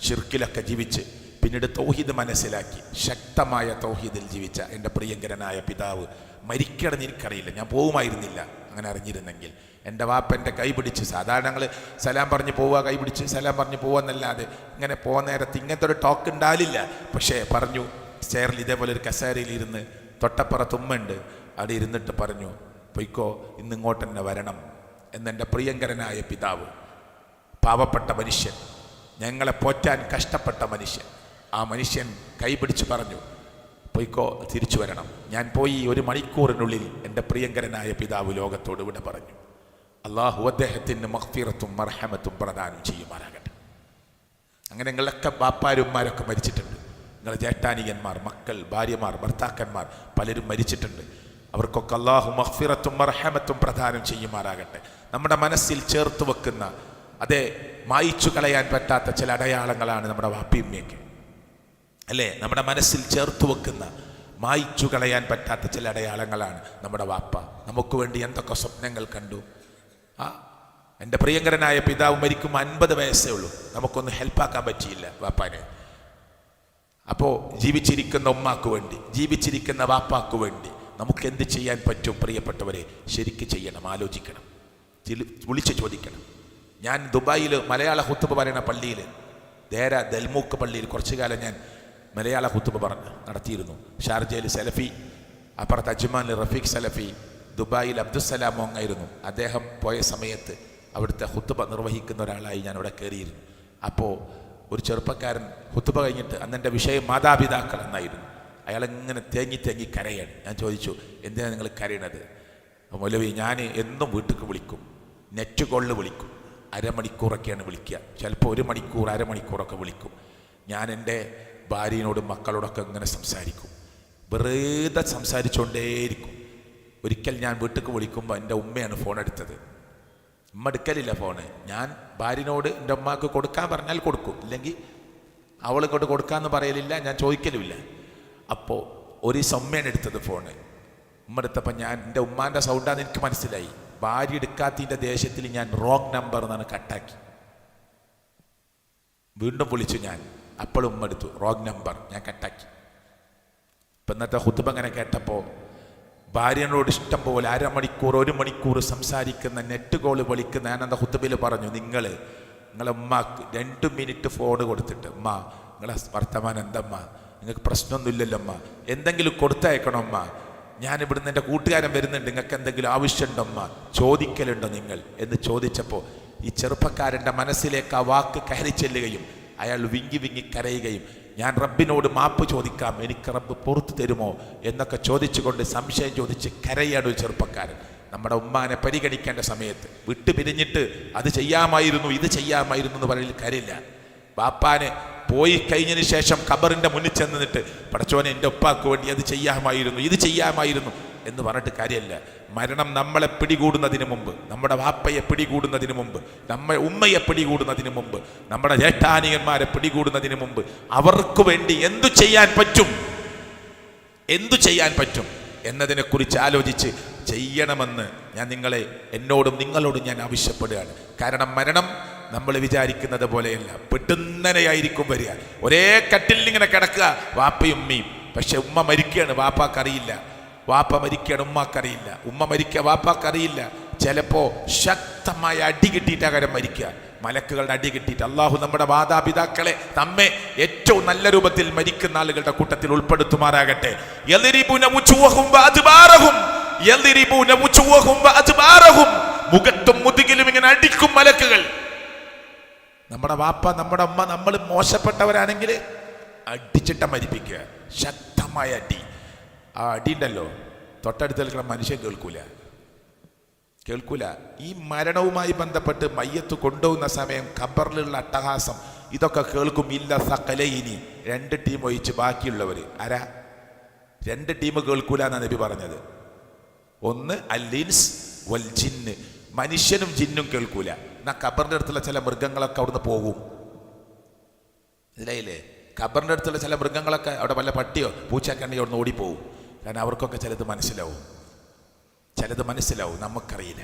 ഷിർക്കിലൊക്കെ ജീവിച്ച് പിന്നീട് തൗഹീദ് മനസ്സിലാക്കി ശക്തമായ തൗഹീദിൽ ജീവിച്ച എൻ്റെ പ്രിയങ്കരനായ പിതാവ് മരിക്കണമെന്ന് എനിക്കറിയില്ല. ഞാൻ പോവുമായിരുന്നില്ല അങ്ങനെ അറിഞ്ഞിരുന്നെങ്കിൽ. എൻ്റെ വാപ്പ എൻ്റെ കൈ പിടിച്ച്, സാധാരണ ഞങ്ങൾ സലാം പറഞ്ഞ് പോവുക, കൈ പിടിച്ച് സലാം പറഞ്ഞ് പോവുക എന്നല്ലാതെ ഇങ്ങനെ പോകുന്ന നേരത്ത് ഇങ്ങനത്തെ ഒരു ടോക്ക് ഉണ്ടാവില്ല. പക്ഷേ പറഞ്ഞു, സ്റ്റെയറിൽ ഇതേപോലെ ഒരു കസേരയിൽ ഇരുന്ന് തൊട്ടപ്പുറത്ത് ഉമ്മയുണ്ട്, അവിടെ ഇരുന്നിട്ട് പറഞ്ഞു, പൊയ്ക്കോ, ഇന്നിങ്ങോട്ട് തന്നെ വരണം എന്നെൻ്റെ പ്രിയങ്കരനായ പിതാവ്, പാവപ്പെട്ട മനുഷ്യൻ, ഞങ്ങളെ പോറ്റാൻ കഷ്ടപ്പെട്ട മനുഷ്യൻ, ആ മനുഷ്യൻ കൈപിടിച്ച് പറഞ്ഞു, പൊയ്ക്കോ, തിരിച്ചു വരണം. ഞാൻ പോയി 1 മണിക്കൂറിനുള്ളിൽ എൻ്റെ പ്രിയങ്കരനായ പിതാവ് ലോകത്തോട് ഇവിടെ പറഞ്ഞു. അള്ളാഹു അദ്ദേഹത്തിന് മഗ്ഫിറത്തും മർഹമത്തും പ്രദാനം ചെയ്യുമാറാകട്ടെ. അങ്ങനെ നിങ്ങളൊക്കെ ബാപ്പാരുമാരൊക്കെ മരിച്ചിട്ടുണ്ട്. നിങ്ങളുടെ ജേഷ്ഠാനിയന്മാർ, മക്കൾ, ഭാര്യമാർ, ഭർത്താക്കന്മാർ പലരും മരിച്ചിട്ടുണ്ട്. അവർക്കൊക്കെ അള്ളാഹു മഗ്ഫിറത്തും മർഹമത്തും പ്രദാനം ചെയ്യുമാറാകട്ടെ. നമ്മുടെ മനസ്സിൽ ചേർത്ത് വെക്കുന്ന, അതേ മായിച്ചു കളയാൻ പറ്റാത്ത ചില അടയാളങ്ങളാണ് നമ്മുടെ വാപ്പിയമ്മയൊക്കെ, അല്ലേ? നമ്മുടെ മനസ്സിൽ ചേർത്ത് വെക്കുന്ന, മായിച്ചു കളയാൻ പറ്റാത്ത ചില അടയാളങ്ങളാണ് നമ്മുടെ വാപ്പ. നമുക്ക് വേണ്ടി എന്തൊക്കെ സ്വപ്നങ്ങൾ കണ്ടു. എൻ്റെ പ്രിയങ്കരനായ പിതാവ് മരിക്കുമ്പോൾ 50 വയസ്സേ ഉള്ളൂ. നമുക്കൊന്നും ഹെൽപ്പാക്കാൻ പറ്റിയില്ല വാപ്പാന്. അപ്പോൾ ജീവിച്ചിരിക്കുന്ന ഉമ്മാക്ക് വേണ്ടി, ജീവിച്ചിരിക്കുന്ന വാപ്പാക്ക് വേണ്ടി നമുക്ക് എന്ത് ചെയ്യാൻ പറ്റും? പ്രിയപ്പെട്ടവരെ, ശരിക്ക് ചെയ്യണം, ആലോചിക്കണം, വിളിച്ച് ചോദിക്കണം. ഞാൻ ദുബായിൽ മലയാള ഖുത്ബ പറയുന്ന പള്ളിയിൽ, ദൽമൂക്ക് പള്ളിയിൽ കുറച്ചു കാലം ഞാൻ മലയാള ഖുത്ബ നടത്തിയിരുന്നു. ഷാർജയിൽ സലഫി, അപ്പുറത്ത് അജ്മാനിൽ റഫീഖ് സലഫി, ദുബായിൽ അബ്ദുസ്സലാം മോങ്ങായിരുന്നു. അദ്ദേഹം പോയ സമയത്ത് അവിടുത്തെ ഖുത്ബ നിർവഹിക്കുന്ന ഒരാളായി ഞാൻ അവിടെ കയറിയിരുന്നു. അപ്പോൾ ഒരു ചെറുപ്പക്കാരൻ ഖുത്ബ കഴിഞ്ഞിട്ട്, അന്നെൻ്റെ വിഷയം മാതാപിതാക്കൾ എന്നായിരുന്നു, അയാളിങ്ങനെ തേങ്ങി കരയാണ്. ഞാൻ ചോദിച്ചു, എന്തിനാണ് നിങ്ങൾ കരയണത്? മൗലവി, ഞാൻ എന്നും വീട്ടിലേക്ക് വിളിക്കും, നെറ്റ് കോളിൽ വിളിക്കും, അരമണിക്കൂറൊക്കെയാണ് വിളിക്കുക, ചിലപ്പോൾ 1 മണിക്കൂർ, അരമണിക്കൂറൊക്കെ വിളിക്കും. ഞാൻ എൻ്റെ ഭാര്യയോടും മക്കളോടൊക്കെ ഇങ്ങനെ സംസാരിക്കും, വെറുതെ സംസാരിച്ചുകൊണ്ടേയിരിക്കും. ഒരിക്കൽ ഞാൻ വീട്ടിലേക്ക് വിളിക്കുമ്പോൾ എൻ്റെ ഉമ്മയാണ് ഫോൺ എടുത്തത്. ഉമ്മ എടുക്കലില്ല ഫോണ്. ഞാൻ ഭാര്യനോട് എൻ്റെ ഉമ്മക്ക് കൊടുക്കാൻ പറഞ്ഞാൽ കൊടുക്കും, ഇല്ലെങ്കിൽ അവൾ ഇങ്ങോട്ട് കൊടുക്കാമെന്ന് പറയലില്ല, ഞാൻ ചോദിക്കലുമില്ല. അപ്പോൾ ഒരു ഉമ്മയാണ് എടുത്തത് ഫോണ്. ഉമ്മ എടുത്തപ്പോൾ ഞാൻ, എൻ്റെ ഉമ്മാൻ്റെ സൗണ്ടാന്ന് എനിക്ക് മനസ്സിലായി. ഭാര്യ എടുക്കാത്തതിൻ്റെ ദേഷ്യത്തിൽ ഞാൻ റോങ് നമ്പർ എന്നാണ് കട്ടാക്കി. വീണ്ടും വിളിച്ചു ഞാൻ, അപ്പോഴും ഉമ്മ എടുത്തു, റോങ് നമ്പർ, ഞാൻ കട്ടാക്കി. ഇപ്പം ഇന്നത്തെ ഖുത്ബ അങ്ങനെ കേട്ടപ്പോൾ ഭാര്യനോട് ഇഷ്ടം പോലെ അരമണിക്കൂർ, 1 മണിക്കൂർ സംസാരിക്കുന്ന, നെറ്റ് കോള് വിളിക്കുന്ന, ഞാൻ എന്താ ഖുത്ബയിൽ പറഞ്ഞു, നിങ്ങളെ ഉമ്മാക്ക് 2 മിനിറ്റ് ഫോൺ കൊടുത്തിട്ട്, ഉമ്മ നിങ്ങളെ വർത്തമാനം എന്തമ്മ, നിങ്ങൾക്ക് പ്രശ്നമൊന്നുമില്ലല്ലോ അമ്മ, എന്തെങ്കിലും കൊടുത്തയക്കണം അമ്മ, ഞാൻ ഇവിടുന്ന് എൻ്റെ കൂട്ടുകാരൻ വരുന്നുണ്ട്, നിങ്ങൾക്ക് എന്തെങ്കിലും ആവശ്യമുണ്ടോ അമ്മ, ചോദിക്കലുണ്ടോ നിങ്ങൾ എന്ന് ചോദിച്ചപ്പോൾ ഈ ചെറുപ്പക്കാരൻ്റെ മനസ്സിലേക്ക് ആ വാക്ക് കയറി ചെല്ലുകയും അയാൾ വിങ്ങി കരയുകയും, ഞാൻ റബ്ബിനോട് മാപ്പ് ചോദിക്കാം, എനിക്ക് റബ്ബ് പുറത്തു തരുമോ എന്നൊക്കെ ചോദിച്ചുകൊണ്ട് സംശയം ചോദിച്ച് കരയാണ് ഒരു ചെറുപ്പക്കാരൻ. നമ്മുടെ ഉമ്മാനെ പരിഗണിക്കേണ്ട സമയത്ത് വിട്ടുപിരിഞ്ഞിട്ട് അത് ചെയ്യാമായിരുന്നു, ഇത് ചെയ്യാമായിരുന്നു എന്ന് പറയൽ കരയില്ല. ബാപ്പാനെ പോയി കഴിഞ്ഞതിന് ശേഷം ഖബറിൻ്റെ മുന്നിൽ ചെന്നിട്ട്, പടച്ചോനെ എൻ്റെ ഉപ്പാക്ക് വേണ്ടി അത് ചെയ്യാമായിരുന്നു, ഇത് ചെയ്യാമായിരുന്നു എന്ന് പറഞ്ഞിട്ട് കാര്യമല്ല. മരണം നമ്മളെ പിടികൂടുന്നതിന് മുമ്പ്, നമ്മുടെ വാപ്പയെ പിടികൂടുന്നതിന് മുമ്പ്, നമ്മുടെ ഉമ്മയെ പിടികൂടുന്നതിന് മുമ്പ്, നമ്മുടെ ജേഷ്ഠാനിയന്മാരെ പിടികൂടുന്നതിന് മുമ്പ് അവർക്ക് വേണ്ടി എന്തു ചെയ്യാൻ പറ്റും എന്നതിനെക്കുറിച്ച് ആലോചിച്ച് ചെയ്യണമെന്ന് ഞാൻ എന്നോടും നിങ്ങളോടും ഞാൻ ആവശ്യപ്പെടുകയാണ്. കാരണം മരണം നമ്മൾ വിചാരിക്കുന്നത് പോലെയല്ല, പെട്ടെന്നനെയായിരിക്കും വരിക. ഒരേ കട്ടിൽ ഇങ്ങനെ കിടക്കുക വാപ്പയും ഉമ്മയും, പക്ഷെ ഉമ്മ മരിക്കുകയാണ്, വാപ്പാക്കറിയില്ല. വാപ്പ മരിക്കാൻ ഉമ്മാക്കറിയില്ല, ഉമ്മ മരിക്കുക വാപ്പാക്കറിയില്ല. ചിലപ്പോ ശക്തമായ അടി കിട്ടിയിട്ടാകാരം മരിക്കുക, മലക്കുകളുടെ അടി കിട്ടിയിട്ട്. അള്ളാഹു നമ്മുടെ മാതാപിതാക്കളെ നമ്മെ ഏറ്റവും നല്ല രൂപത്തിൽ മരിക്കുന്ന ആളുകളുടെ കൂട്ടത്തിൽ ഉൾപ്പെടുത്തുമാറാകട്ടെ. മുഖത്തും മുതുകിലും ഇങ്ങനെ അടിക്കും മലക്കുകൾ. നമ്മുടെ വാപ്പ നമ്മുടെ അമ്മ നമ്മൾ മോശപ്പെട്ടവരാണെങ്കിൽ അടിച്ചിട്ട മരിപ്പിക്കുക, ശക്തമായ അടി. ആ അടി ഉണ്ടല്ലോ തൊട്ടടുത്ത് നിൽക്കുന്ന മനുഷ്യൻ കേൾക്കൂല. ഈ മരണവുമായി ബന്ധപ്പെട്ട് മയ്യത്ത് കൊണ്ടുപോകുന്ന സമയം ഖബറിലുള്ള അട്ടഹാസം ഇതൊക്കെ കേൾക്കും. ഇല്ല സഖലൈനി, 2 ടീം ഒഴിച്ച് ബാക്കിയുള്ളവർ ആരാ? 2 ടീം കേൾക്കൂല എന്നാണ് നബി പറഞ്ഞത്. ഒന്ന് അൽ-ഇൻസ് വൽ ജിന്ന്, മനുഷ്യനും ജിന്നും കേൾക്കൂല. എന്നാ ഖബറിന്റെ അടുത്തുള്ള ചില മൃഗങ്ങളൊക്കെ അവിടുന്ന് പോകും. ഇതിലായില്ലേ? ഖബറിന്റെ അടുത്തുള്ള ചില മൃഗങ്ങളൊക്കെ അവിടെ വല്ല പട്ടിയോ പൂച്ചയൊക്കെ ഉണ്ടെങ്കിൽ അവിടുന്ന് ഓടിപ്പോവും. കാരണം അവർക്കൊക്കെ ചിലത് മനസ്സിലാവും, നമുക്കറിയില്ല.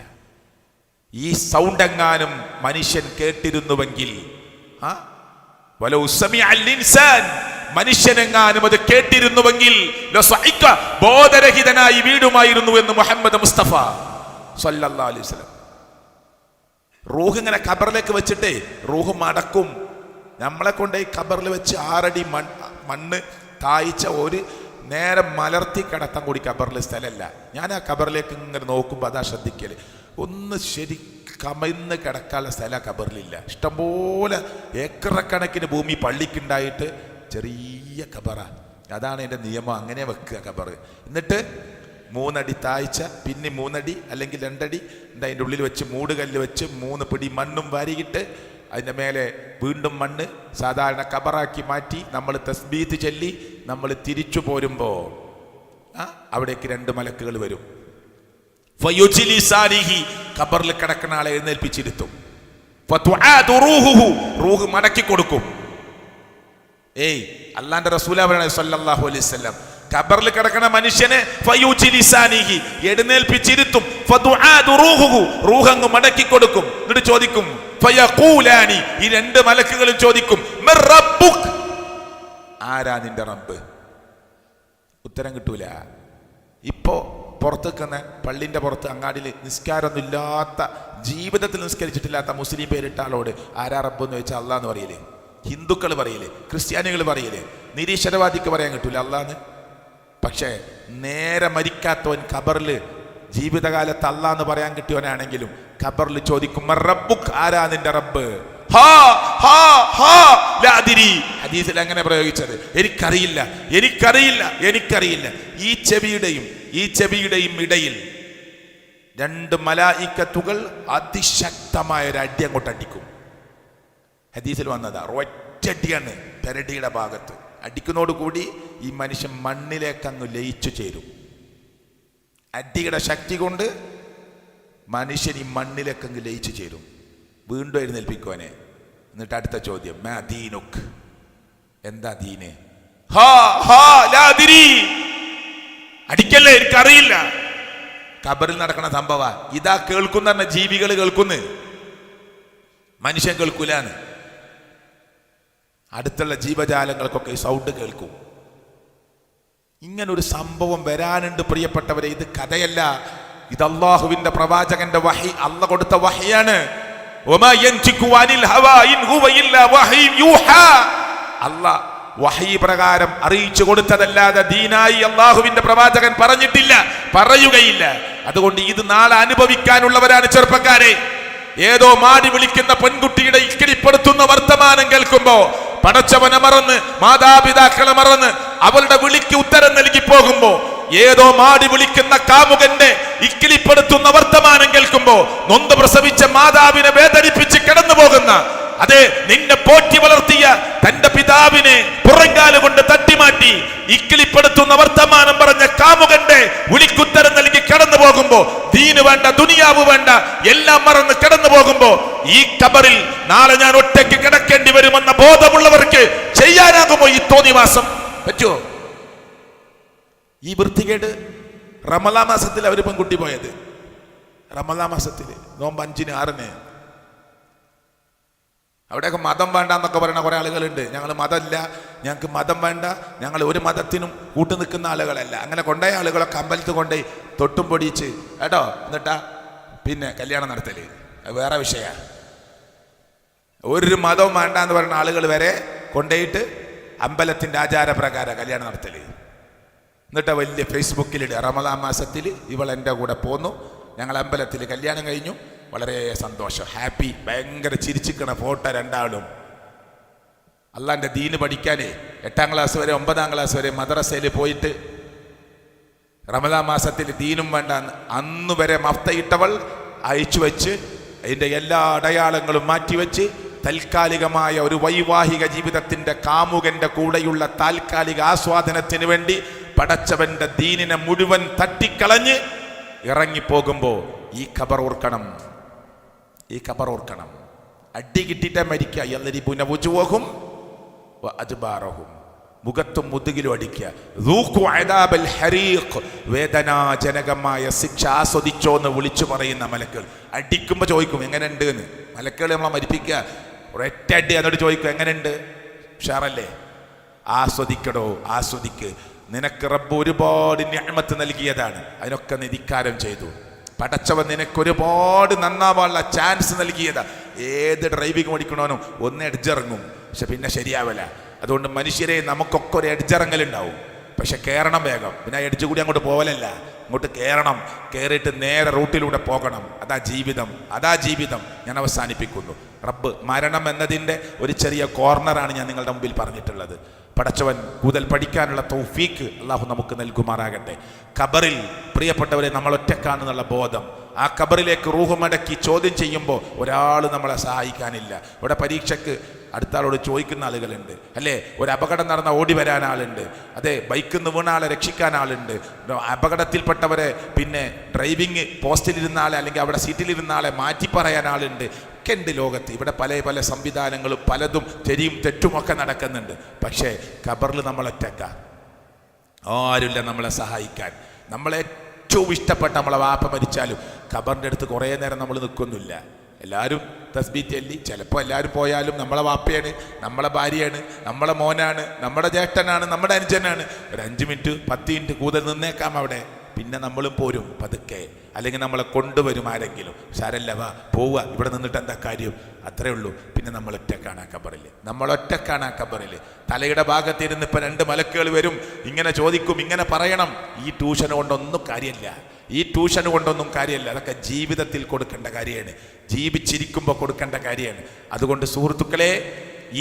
ഈ സൗണ്ട് എങ്ങാനും മനുഷ്യൻ കേട്ടിരുന്നുവെങ്കിൽ, മനുഷ്യനെങ്ങാനും അത് കേട്ടിരുന്നുവെങ്കിൽ ബോധരഹിതനായി വീടുമായിരുന്നു എന്ന് മുഹമ്മദ് മുസ്തഫ സല്ലല്ലാഹു അലൈഹി വസല്ലം. റൂഹ് ഇങ്ങനെ ഖബറിലേക്ക് വെച്ചിട്ടേ റൂഹ് മടക്കും. നമ്മളെ കൊണ്ട് ഈ ഖബറിൽ വെച്ച് 6 അടി മണ്ണ് താഴ്ച ഒരു നേരെ മലർത്തി കിടത്താൻ കൂടി ഖബറിൽ സ്ഥലമല്ല. ഞാൻ ആ ഖബറിലേക്ക് ഇങ്ങനെ നോക്കുമ്പോൾ അതാ ശ്രദ്ധിക്കല്. ഒന്ന് ശരി കമന്ന് കിടക്കാനുള്ള സ്ഥലം ഖബറിലില്ല. ഇഷ്ടംപോലെ ഏക്കറക്കണക്കിന് ഭൂമി പള്ളിക്കുണ്ടായിട്ട് ചെറിയ ഖബറ. അതാണ് എൻ്റെ നിയമം, അങ്ങനെ വെക്കുക ഖബർ. എന്നിട്ട് 3 അടി താഴ്ച, പിന്നെ 3 അടി അല്ലെങ്കിൽ 2 അടി എന്താ അതിൻ്റെ ഉള്ളിൽ വെച്ച് മൂടുകല്ല് വെച്ച് 3 പിടി മണ്ണും വാരിയിട്ട് അതിൻ്റെ മേലെ വീണ്ടും മണ്ണ് സാധാരണ ഖബറാക്കി മാറ്റി നമ്മൾ തസ്ബീത്ത് ചൊല്ലി നമ്മൾ തിരിച്ചു പോരുമ്പോൾ അവിടേക്ക് 2 മലക്കുകൾ വരും. ഖബറിൽ കിടക്കുന്ന ആളെ എഴുന്നേൽപ്പിച്ചിരുത്തും. റൂഹ് മടക്കി കൊടുക്കും. അല്ലാന്റെ റസൂലാണ് സല്ലല്ലാഹു അലൈഹി വസല്ലം ഖബറിൽ കിടക്കുന്ന മനുഷ്യനെ എഴുന്നേൽപ്പിച്ചിരുത്തും. റൂഹ് അങ്ങ് മടക്കി കൊടുക്കും. എന്നിട്ട് ചോദിക്കും, ഈ 2 മലക്കുകളും ചോദിക്കും, ആരാ നിന്റെ റബ്ബ്? ഉത്തരം കിട്ടൂല. ഇപ്പോ പുറത്തേക്കുന്ന പള്ളിന്റെ പുറത്ത് അങ്ങാടിയിൽ നിസ്കാരമൊന്നും ഇല്ലാത്ത, ജീവിതത്തിൽ നിസ്കരിച്ചിട്ടില്ലാത്ത മുസ്ലിം പേരിട്ട ആളോട് ആരാ റബ്ബ് എന്ന് ചോദിച്ചാൽ അള്ളാന്ന് പറയില്ലേ? ഹിന്ദുക്കൾ പറയില്ലേ? ക്രിസ്ത്യാനികൾ പറയില്ലേ? നിരീശ്വരവാദിക്ക് പറയാൻ കിട്ടൂല അള്ളാന്ന്. പക്ഷേ നേരെ മരിക്കാത്തവൻ ഖബറിൽ ജീവിതകാലത്ത് അള്ളാന്ന് പറയാൻ കിട്ടിയവനാണെങ്കിലും ഖബറിൽ ചോദിക്കും, ആരാ നിന്റെ റബ്ബ്? ഹദീസിൽ അങ്ങനെ പ്രയോഗിച്ചത്. എനിക്കറിയില്ല. ഈ ചെവിയുടെയും ഇടയിൽ 2 മലായിക്കത്തുകൾ അതിശക്തമായ ഒരു അടി അങ്ങോട്ട് അടിക്കും. ഹദീസിൽ വന്നതാ. ഒറ്റടിയാണ് പെരടിയുടെ ഭാഗത്ത്. അടിക്കുന്നതോടുകൂടി ഈ മനുഷ്യൻ മണ്ണിലേക്ക് അങ്ങ് ലയിച്ചു ചേരും. അടിയുടെ ശക്തി കൊണ്ട് മനുഷ്യൻ ഈ മണ്ണിലേക്ക് അങ്ങ് ലയിച്ചു ചേരും. വീണ്ടും എഴുന്നേൽപ്പിക്കുവാനെ. എന്നിട്ട് അടുത്ത ചോദ്യം, മാ ദീനുക്, എന്താ ദീന്? അടിക്കല്ലേ, എനിക്കറിയില്ല. ഖബറിൽ നടക്കുന്ന സംഭവ ഇതാ കേൾക്കുന്ന ജീവികൾ കേൾക്കുന്നു, മനുഷ്യൻ കേൾക്കൂലാന്ന്. അടുത്തുള്ള ജീവജാലങ്ങൾക്കൊക്കെ ഈ സൗണ്ട് കേൾക്കും. ഇങ്ങനൊരു സംഭവം വരാനുണ്ട് പ്രിയപ്പെട്ടവരെ. ഇത് കഥയല്ല, ഇത് അള്ളാഹുവിന്റെ പ്രവാചകന്റെ വഹി, അള്ളാഹ് കൊടുത്ത വഹിയാണ്. അള്ളാഹ് വഹി പ്രകാരം അറിയിച്ചു കൊടുത്തതല്ലാതെ ദീനായി അള്ളാഹുവിന്റെ പ്രവാചകൻ പറഞ്ഞിട്ടില്ല, പറയുകയില്ല. അതുകൊണ്ട് ഇത് നാളെ അനുഭവിക്കാനുള്ളവരാണ് ചെറുപ്പക്കാരെ. ഏതോ മാടി വിളിക്കുന്ന പെൺകുട്ടിയുടെ ഇക്കിളിപ്പെടുത്തുന്ന വർത്തമാനം കേൾക്കുമ്പോ പടച്ചവനെ മറന്ന് മാതാപിതാക്കളെ മറന്ന് അവളുടെ വിളിക്ക് ഉത്തരം നൽകി പോകുമ്പോ, ഏതോ മാടി വിളിക്കുന്ന കാമുകന്റെ ഇക്കിളിപ്പെടുത്തുന്ന വർത്തമാനം കേൾക്കുമ്പോ നൊന്ത് പ്രസവിച്ച മാതാവിനെ വേദനിപ്പിച്ച് കിടന്നു പോകുന്ന, അതെ നിന്നെ പോറ്റി വളർത്തിയ തന്റെ പിതാവിനെ പുറങ്കാല് കൊണ്ട് തട്ടിമാറ്റി ഇക്കിളിപ്പെടുത്തുന്ന വർത്തമാനം പറഞ്ഞ കാമുകന്റെ വിളിക്കുത്തരം നൽകി കടന്നു പോകുമ്പോ, ദീന് വേണ്ട ദുനിയാവ് വേണ്ട എല്ലാം മറന്ന് കടന്നു പോകുമ്പോ, ഈ ഖബറിൽ നാളെ ഞാൻ ഒറ്റയ്ക്ക് കിടക്കേണ്ടി വരുമെന്ന ബോധമുള്ളവർക്ക് ചെയ്യാനാകുമോ ഈ തോന്നിവാസം? പറ്റുമോ? ഈ വൃത്തികേട് റമളാൻ മാസത്തിൽ അവർ പെൺകുട്ടി പോയത്. റമളാൻ മാസത്തിൽ നോമ്പ് 5-ന് 6-ന് അവിടെയൊക്കെ മതം വേണ്ട എന്നൊക്കെ പറയുന്ന കുറേ ആളുകളുണ്ട്. ഞങ്ങൾ മതമില്ല, ഞങ്ങൾക്ക് മതം വേണ്ട, ഞങ്ങൾ ഒരു മതത്തിനും കൂട്ടു നിൽക്കുന്ന ആളുകളല്ല. അങ്ങനെ കൊണ്ടുപോയ ആളുകളൊക്കെ അമ്പലത്തിൽ കൊണ്ടുപോയി തൊട്ടും പൊടിയിച്ച് കേട്ടോ എന്നിട്ടാ പിന്നെ കല്യാണം നടത്തല്. അത് വേറെ വിഷയമാണ്. ഒരു മതവും വേണ്ട എന്ന് പറയുന്ന ആളുകൾ വരെ കൊണ്ടുപോയിട്ട് അമ്പലത്തിൻ്റെ ആചാരപ്രകാരം കല്യാണം നടത്തല്. എന്നിട്ട് വലിയ ഫേസ്ബുക്കിലിടുക, റമദാൻ മാസത്തിൽ ഇവൾ എൻ്റെ കൂടെ പോന്നു, ഞങ്ങൾ അമ്പലത്തിൽ കല്യാണം കഴിഞ്ഞു, വളരെ സന്തോഷം, ഹാപ്പി, ഭയങ്കര ചിരിച്ചിക്കണ ഫോട്ടോ രണ്ടാളും. അള്ളാൻ്റെ ദീന് പഠിക്കാനേ 8ാം ക്ലാസ് വരെ 9ാം ക്ലാസ് വരെ മദ്രസയിൽ പോയിട്ട് റമദാൻ മാസത്തിൽ ദീനും വേണ്ട അന്ന് വരെ മഫ്തയിട്ടവൾ അയച്ചു വെച്ച് അതിൻ്റെ എല്ലാ അടയാളങ്ങളും മാറ്റിവെച്ച് താൽക്കാലികമായ ഒരു വൈവാഹിക ജീവിതത്തിൻ്റെ കാമുകൻ്റെ കൂടെയുള്ള താൽക്കാലിക ആസ്വാദനത്തിന് വേണ്ടി പടച്ചവൻ്റെ ദീനിനെ മുഴുവൻ തട്ടിക്കളഞ്ഞ് ഇറങ്ങിപ്പോകുമ്പോൾ ഈ ഖബർ ഓർക്കണം, ഈ ഖബർ ഓർക്കണം. അടി കിട്ടിയിട്ട് മരിക്കുക. യദ്രിബൂന വുജൂഹും വഅദ്ബാറഹും, മുഖത്തും മുതുകിലും അടിക്കുക. ദൂഖു അദാബൽ ഹരീഖ്, വേദനാജനകമായ ശിക്ഷ ആസ്വദിച്ചോ എന്ന് വിളിച്ചു പറയുന്ന മലക്കുകൾ. അടിക്കുമ്പോൾ ചോദിക്കും എങ്ങനെയുണ്ട് എന്ന്. മലക്കുകൾ നമ്മളെ മരിപ്പിക്കുക, ഒരൊറ്റ അടി എന്നോട് ചോദിക്കും എങ്ങനെയുണ്ട്, ഉഷാറല്ലേ? ആസ്വദിക്കടോ, ആസ്വദിക്ക്. നിനക്ക് റബ്ബ് ഒരുപാട് നിഅമത്ത് നൽകിയതാണ്, അതിനൊക്കെ നിധിക്കാരം ചെയ്തു. പടച്ചവൻ നിനക്ക് ഒരുപാട് നന്നാവാനുള്ള ചാൻസ് നൽകിയതാ. ഏത് ഡ്രൈവിംഗ് പഠിക്കണോനും ഒന്ന് എഡ്ജിറങ്ങും, പക്ഷെ പിന്നെ ശരിയാവില്ല. അതുകൊണ്ട് മനുഷ്യരെ നമുക്കൊക്കെ ഒരു എഡ്ജിറങ്ങലുണ്ടാവും, പക്ഷെ കയറണം വേഗം. പിന്നെ ആ എഡ്ജ് കൂടി അങ്ങോട്ട് പോകലല്ല, അങ്ങോട്ട് കയറണം. കയറിയിട്ട് നേരെ റൂട്ടിലൂടെ പോകണം. അതാ ജീവിതം, അതാ ജീവിതം. ഞാൻ അവസാനിപ്പിക്കുന്നു. റബ്ബ് മരണം എന്നതിൻ്റെ ഒരു ചെറിയ കോർണറാണ് ഞാൻ നിങ്ങളുടെ മുമ്പിൽ പറഞ്ഞിട്ടുള്ളത്. പടച്ചവൻ കൂടുതൽ പഠിക്കാനുള്ള തൗഫീക്ക് അള്ളാഹു നമുക്ക് നൽകുമാറാകട്ടെ. ഖബറിൽ പ്രിയപ്പെട്ടവരെ നമ്മൾ ഒറ്റക്കാണെന്നുള്ള ബോധം, ആ ഖബറിലേക്ക് റൂഹ് മടക്കി ചോദ്യം ചെയ്യുമ്പോൾ ഒരാൾ നമ്മളെ സഹായിക്കാനില്ല. ഇവിടെ പരീക്ഷയ്ക്ക് അടുത്ത ആളോട് ചോദിക്കുന്ന ആളുകളുണ്ട്, അല്ലേ? ഒരു അപകടം നടന്ന ഓടി വരാൻ ആളുണ്ട്, അതെ, ബൈക്കിൽ നിന്ന് വീണ ആളെ രക്ഷിക്കാൻ ആളുണ്ട്, അപകടത്തിൽപ്പെട്ടവരെ പിന്നെ ഡ്രൈവിംഗ് പോസ്റ്റിലിരുന്ന ആളെ അല്ലെങ്കിൽ അവിടെ സീറ്റിലിരുന്ന ആളെ മാറ്റി പറയാൻ ആളുണ്ട്. ഒക്കെ ഉണ്ട് ലോകത്ത്. ഇവിടെ പല പല സംവിധാനങ്ങളും പലതും ശരിയും തെറ്റുമൊക്കെ നടക്കുന്നുണ്ട്. പക്ഷേ ഖബറിൽ നമ്മളൊറ്റക്ക, ആരുമില്ല നമ്മളെ സഹായിക്കാൻ. നമ്മളെ ഏറ്റവും ഇഷ്ടപ്പെട്ട നമ്മളെ വാപ്പ മരിച്ചാലും ഖബറിൻ്റെ അടുത്ത് കുറേ നേരം നമ്മൾ നിൽക്കൊന്നുമില്ല. എല്ലാവരും തസ്ബീഹ് ചൊല്ലി, ചിലപ്പോൾ എല്ലാവരും പോയാലും നമ്മളെ വാപ്പയാണ്, നമ്മളെ ഭാര്യയാണ്, നമ്മളെ മോനാണ്, നമ്മുടെ ജ്യേഷ്ഠനാണ്, നമ്മുടെ അനുജനാണ്. ഒരു 5 മിനിറ്റ് 10 മിനിറ്റ് കൂടുതൽ നിന്നേക്കാം അവിടെ. പിന്നെ നമ്മളും പോരും പതുക്കെ, അല്ലെങ്കിൽ നമ്മളെ കൊണ്ടുവരും ആരെങ്കിലും. സാരല്ല, വാ പോവുക, ഇവിടെ നിന്നിട്ട് എന്താ കാര്യം, അത്രേ ഉള്ളൂ. പിന്നെ നമ്മൾ ഒറ്റക്കാണ് ആ ഖബറിൽ, നമ്മളൊറ്റക്കാണ് ആ ഖബറിൽ. തലയുടെ ഭാഗത്തിരുന്ന് ഇപ്പം 2 മലക്കുകൾ വരും, ഇങ്ങനെ ചോദിക്കും, ഇങ്ങനെ പറയണം. ഈ ട്യൂഷൻ കൊണ്ടൊന്നും കാര്യമില്ല, ഈ ട്യൂഷൻ കൊണ്ടൊന്നും കാര്യമില്ല. അതൊക്കെ ജീവിതത്തിൽ കൊടുക്കേണ്ട കാര്യമാണ്, ജീവിച്ചിരിക്കുമ്പോൾ കൊടുക്കേണ്ട കാര്യമാണ്. അതുകൊണ്ട് സുഹൃത്തുക്കളെ,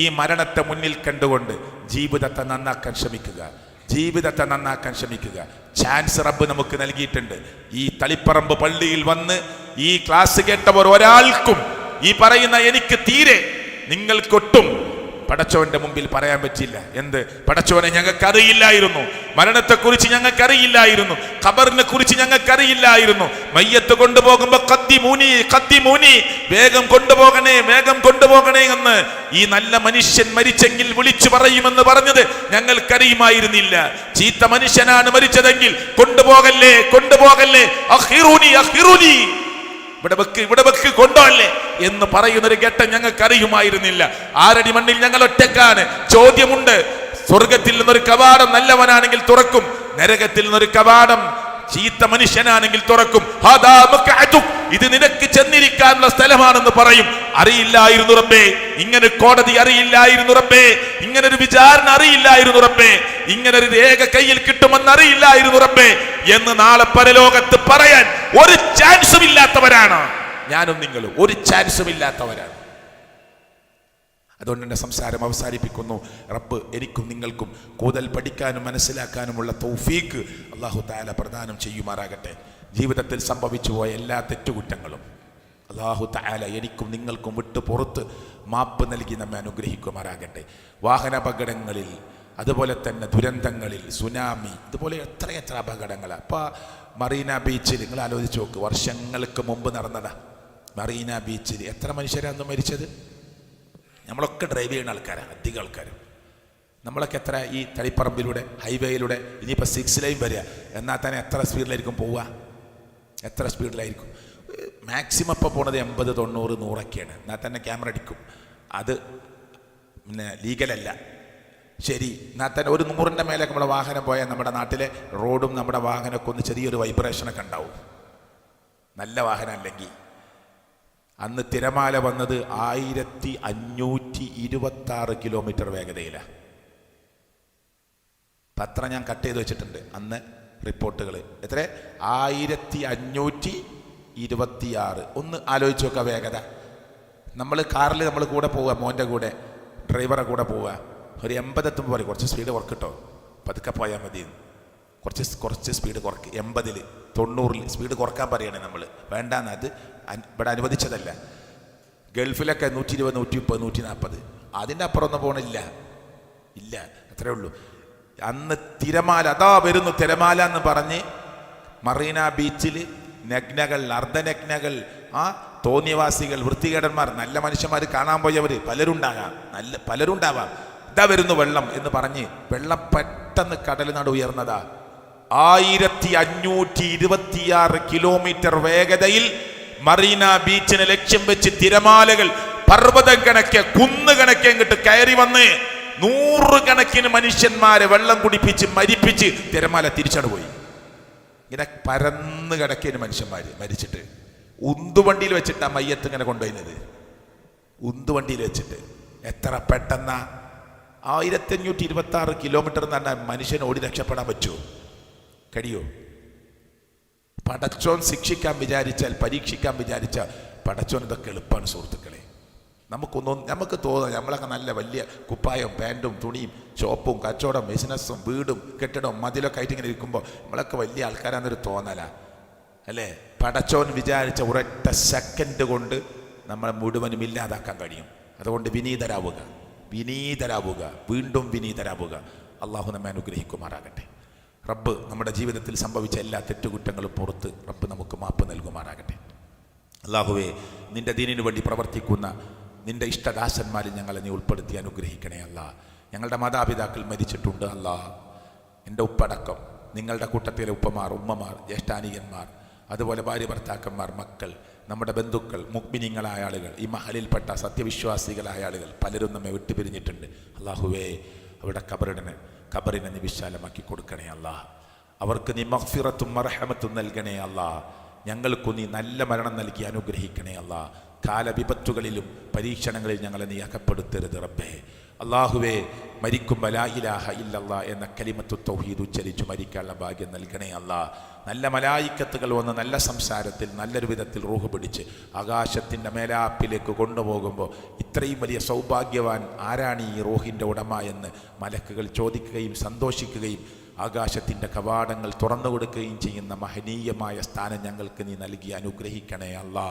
ഈ മരണത്തെ മുന്നിൽ കണ്ടുകൊണ്ട് ജീവിതത്തെ നന്നാക്കാൻ ശ്രമിക്കുക, ജീവിതത്തെ നന്നാക്കാൻ ശ്രമിക്കുക. ചാൻസ് റബ്ബ് നമുക്ക് നൽകിയിട്ടുണ്ട്. ഈ തളിപ്പറമ്പ് പള്ളിയിൽ വന്ന് ഈ ക്ലാസ് കേട്ടവർ ഒരാൾക്കും ഈ പറയുന്ന എനിക്ക് തീരെ നിങ്ങൾക്കൊട്ടും പടച്ചവന്റെ മുമ്പിൽ പറയാൻ പറ്റില്ല. എന്ത്? പടച്ചവനെ ഞങ്ങൾക്കറിയില്ലായിരുന്നു, മരണത്തെക്കുറിച്ച് ഞങ്ങൾക്കറിയില്ലായിരുന്നു, ഖബറിനെ കുറിച്ച് ഞങ്ങൾക്കറിയില്ലായിരുന്നു. മയ്യത്ത് കൊണ്ടുപോകുമ്പോ ഖദ്ദിമൂനി, വേഗം കൊണ്ടുപോകണേ, വേഗം കൊണ്ടുപോകണേ എന്ന് ഈ നല്ല മനുഷ്യൻ മരിച്ചെങ്കിൽ വിളിച്ചു പറയുമെന്ന് പറഞ്ഞത് ഞങ്ങൾക്കറിയുമായിരുന്നില്ല. ചീത്ത മനുഷ്യനാണ് മരിച്ചതെങ്കിൽ കൊണ്ടുപോകല്ലേ, കൊണ്ടുപോകല്ലേ, അഖിറൂനി അഖിറൂനി, ഇവിടെ വെക്ക് കൊണ്ടോല്ലേ എന്ന് പറയുന്നൊരു ഘട്ടം ഞങ്ങൾക്കറിയുമായിരുന്നില്ല. 6 അടി മണ്ണിൽ ഞങ്ങൾ ഒറ്റക്കാണ്. ചോദ്യമുണ്ട്, സ്വർഗത്തിൽ നിന്നൊരു കവാടം നല്ലവനാണെങ്കിൽ തുറക്കും, നരകത്തിൽ നിന്നൊരു കവാടം ചീത്ത മനുഷ്യനാണെങ്കിൽ തുറക്കും. ഇത് നിനക്ക് ചെന്നിരിക്കാനുള്ള സ്ഥലമാണെന്ന് പറയും. അറിയില്ലായിരുന്നു റബ്ബേ, ഇങ്ങനെ കോടതി അറിയില്ലായിരുന്നു റബ്ബേ, ഇങ്ങനൊരു വിചാരണ അറിയില്ലായിരുന്നു റബ്ബേ, ഇങ്ങനൊരു രേഖ കയ്യിൽ കിട്ടുമെന്ന് അറിയില്ലായിരുന്നു റബ്ബേ എന്ന് നാളെ പരലോകത്ത് പറയാൻ ഒരു ചാൻസും ഇല്ലാത്തവരാണ് ഞാനും നിങ്ങളും, ഒരു ചാൻസും ഇല്ലാത്തവരാണ്. അതുകൊണ്ട് എൻ്റെ സംസാരം അവസാനിപ്പിക്കുന്നു. റബ്ബ് എനിക്കും നിങ്ങൾക്കും കൂടുതൽ പഠിക്കാനും മനസ്സിലാക്കാനുമുള്ള തൗഫീക്ക് അല്ലാഹു തആല പ്രദാനം ചെയ്യുമാറാകട്ടെ. ജീവിതത്തിൽ സംഭവിച്ചു പോയ എല്ലാ തെറ്റുകുറ്റങ്ങളും അല്ലാഹു തആല എനിക്കും നിങ്ങൾക്കും വിട്ടു പുറത്ത് മാപ്പ് നൽകി നമ്മെ അനുഗ്രഹിക്കുമാറാകട്ടെ. വാഹനാപകടങ്ങളിൽ, അതുപോലെ തന്നെ ദുരന്തങ്ങളിൽ, സുനാമി, ഇതുപോലെ എത്രയെത്ര അപകടങ്ങളാണ്. അപ്പോൾ മറീന ബീച്ചിൽ നിങ്ങൾ ആലോചിച്ച് നോക്ക്, വർഷങ്ങൾക്ക് മുമ്പ് നടന്നതാ. മറീന ബീച്ചിൽ എത്ര മനുഷ്യരാണ് മരിച്ചത്? നമ്മളൊക്കെ ഡ്രൈവ് ചെയ്യുന്ന ആൾക്കാരാണ്, അധികം ആൾക്കാരും. നമ്മളൊക്കെ എത്ര ഈ തളിപ്പറമ്പിലൂടെ, ഹൈവേയിലൂടെ, ഇനിയിപ്പോൾ 6 ലൈൻ വരിക, എന്നാൽ തന്നെ എത്ര സ്പീഡിലായിരിക്കും പോവുക? എത്ര സ്പീഡിലായിരിക്കും? മാക്സിമം ഇപ്പോൾ പോണത് 80, 90, 100ഒക്കെയാണ്. എന്നാൽ തന്നെ ക്യാമറ അടിക്കും. അത് പിന്നെ ലീഗലല്ല. ശരി, എന്നാൽ തന്നെ ഒരു 100ൻ്റെ മേലൊക്കെ നമ്മുടെ വാഹനം പോയാൽ നമ്മുടെ നാട്ടിലെ റോഡും നമ്മുടെ വാഹനമൊക്കെ ഒന്ന് ചെറിയൊരു വൈബ്രേഷനൊക്കെ ഉണ്ടാവും, നല്ല വാഹനം അല്ലെങ്കിൽ. അന്ന് തിരമാല വന്നത് 1526 കിലോമീറ്റർ വേഗതയിലാണ്. പത്രം ഞാൻ കട്ട് ചെയ്ത് വെച്ചിട്ടുണ്ട് അന്ന് റിപ്പോർട്ടുകൾ. എത്ര? 1526. ഒന്ന് ആലോചിച്ച് നോക്കുക വേഗത. നമ്മൾ കാറിൽ നമ്മൾ കൂടെ പോവുക, മോൻ്റെ കൂടെ ഡ്രൈവറെ കൂടെ പോവുക, ഒരു 80 എത്തുമ്പോൾ പറയും കുറച്ച് സ്പീഡ് കുറക്കിട്ടോ, പതുക്കെ പോയാൽ മതി, കുറച്ച് സ്പീഡ് കുറയ്ക്ക്. 80-ൽ 90-ൽ സ്പീഡ് കുറക്കാൻ പറയണേ നമ്മൾ. വേണ്ടാന്ന്, അത് ഇവിടെ അനുവദിച്ചതല്ല. ഗൾഫിലൊക്കെ 120, 130, 140, അതിൻ്റെ അപ്പുറമൊന്നും പോകണില്ല, ഇല്ല, അത്രേ ഉള്ളൂ. അന്ന് തിരമാല, അതാ വരുന്നു തിരമാല എന്ന് പറഞ്ഞ് മറീന ബീച്ചിൽ നഗ്നകൾ, അർദ്ധനഗ്നകൾ, തോന്നിയവാസികൾ, വൃത്തികേടന്മാർ, നല്ല മനുഷ്യന്മാർ കാണാൻ പോയവർ പലരുണ്ടാവാം. ഇതാ വരുന്നു വെള്ളം എന്ന് പറഞ്ഞ് വെള്ളം പെട്ടെന്ന് കടലിനട് ഉയർന്നതാ. 1526 കിലോമീറ്റർ വേഗതയിൽ മറീന ബീച്ചിനെ ലക്ഷ്യം വെച്ച് തിരമാലകൾ പർവ്വതം കണക്കെ, കുന്ന് കണക്കെ ഇങ്ങോട്ട് കയറി വന്ന് 100 കണക്കിന് മനുഷ്യന്മാരെ വെള്ളം കുടിപ്പിച്ച് മരിപ്പിച്ച് തിരമാല തിരിച്ചട് പോയി. ഇങ്ങനെ പരന്ന് കിടക്കിന് മനുഷ്യന്മാർ മരിച്ചിട്ട്. ഉന്തുവണ്ടിയിൽ വെച്ചിട്ട് ആ മയ്യത്ത് ഇങ്ങനെ കൊണ്ടുപോയിരുന്നത്, ഉന്തുവണ്ടിയിൽ വെച്ചിട്ട്. എത്ര പെട്ടെന്നാ! 1526 കിലോമീറ്റർ എന്ന് പറഞ്ഞാൽ മനുഷ്യന് ഓടി രക്ഷപ്പെടാൻ പറ്റുമോ? കഴിയോ? പടച്ചോൻ ശിക്ഷിക്കാൻ വിചാരിച്ചാൽ, പരീക്ഷിക്കാൻ വിചാരിച്ചാൽ പടച്ചോൻ ഇതൊക്കെ എളുപ്പമാണ് സുഹൃത്തുക്കളെ. നമുക്ക് തോന്നുന്നു നമ്മളൊക്കെ നല്ല വലിയ കുപ്പായം, പാൻറ്റും, തുണിയും, ഷോപ്പും, കച്ചവടം, ബിസിനസ്സും, വീടും, കെട്ടിടവും, മതിലൊക്കെ ആയിട്ട് ഇങ്ങനെ ഇരിക്കുമ്പോൾ നമ്മളൊക്കെ വലിയ ആൾക്കാരാന്നൊരു തോന്നല അല്ലേ? പടച്ചോൻ വിചാരിച്ച ഒരൊറ്റ സെക്കൻഡ് കൊണ്ട് നമ്മളെ മുഴുവനും ഇല്ലാതാക്കാൻ കഴിയും. അതുകൊണ്ട് വിനീതരാവുക, വീണ്ടും വിനീതരാവുക. അള്ളാഹു നമ്മെ അനുഗ്രഹിക്കുമാറാകട്ടെ. റബ്ബ് നമ്മുടെ ജീവിതത്തിൽ സംഭവിച്ച എല്ലാ തെറ്റുകുറ്റങ്ങളും പുറത്ത് റബ്ബ് നമുക്ക് മാപ്പ് നൽകുമാറാകട്ടെ. അള്ളാഹുവേ, നിന്റെ ദീനിനു വേണ്ടി പ്രവർത്തിക്കുന്ന നിന്റെ ഇഷ്ടദാസന്മാരിൽ ഞങ്ങളെ നീ ഉൾപ്പെടുത്തി അനുഗ്രഹിക്കണേ അല്ലാ. ഞങ്ങളുടെ മാതാപിതാക്കൾ മരിച്ചിട്ടുണ്ട് അല്ലാ, എൻ്റെ ഉപ്പടക്കം, നിങ്ങളുടെ കൂട്ടത്തിലെ ഉപ്പമാർ, ഉമ്മമാർ, ജ്യേഷ്ഠാനിയന്മാർ, അതുപോലെ ഭാര്യ ഭർത്താക്കന്മാർ, മക്കൾ, നമ്മുടെ ബന്ധുക്കൾ, മുഅ്മിനീങ്ങളായ ആളുകൾ, ഈ മഹലിൽപ്പെട്ട സത്യവിശ്വാസികളായ ആളുകൾ പലരും നമ്മെ വിട്ടുപിരിഞ്ഞിട്ടുണ്ട്. അള്ളാഹുവേ, അവരുടെ ഖബറിനെ നീ വിശാലമാക്കി കൊടുക്കണേ അല്ലാ. അവർക്ക് നീ മഗ്ഫിറത്തും മർഹമത്തും നൽകണേ അല്ലാ. ഞങ്ങൾക്കു നീ നല്ല മരണം നൽകി അനുഗ്രഹിക്കണേ അല്ലാ. കാലവിപത്തുകളിലും പരീക്ഷണങ്ങളിൽ ഞങ്ങളെ നീ അകപ്പെടുത്തരുത് റബ്ബേ. അള്ളാഹുവേ, മരിക്കുമ്പോൾ ലാ ഇലാഹ ഇല്ലല്ലാ എന്ന കലിമത്തു തൗഹീദ് ഉച്ചരിച്ചു മരിക്കാനുള്ള ഭാഗ്യം നൽകണേ അല്ലാ. നല്ല മലായിക്കത്തുകൾ വന്ന് നല്ല സംസാരത്തിൽ നല്ലൊരു വിധത്തിൽ റൂഹ് പിടിച്ച് ആകാശത്തിൻ്റെ മേലാപ്പിലേക്ക് കൊണ്ടുപോകുമ്പോൾ ഇത്രയും വലിയ സൗഭാഗ്യവാൻ ആരാണ് ഈ റൂഹിൻ്റെ ഉടമ എന്ന് മലക്കുകൾ ചോദിക്കുകയും സന്തോഷിക്കുകയും ആകാശത്തിൻ്റെ കവാടങ്ങൾ തുറന്നു കൊടുക്കുകയും ചെയ്യുന്ന മഹനീയമായ സ്ഥാനം ഞങ്ങൾക്ക് നീ നൽകി അനുഗ്രഹിക്കണേ അല്ലാ.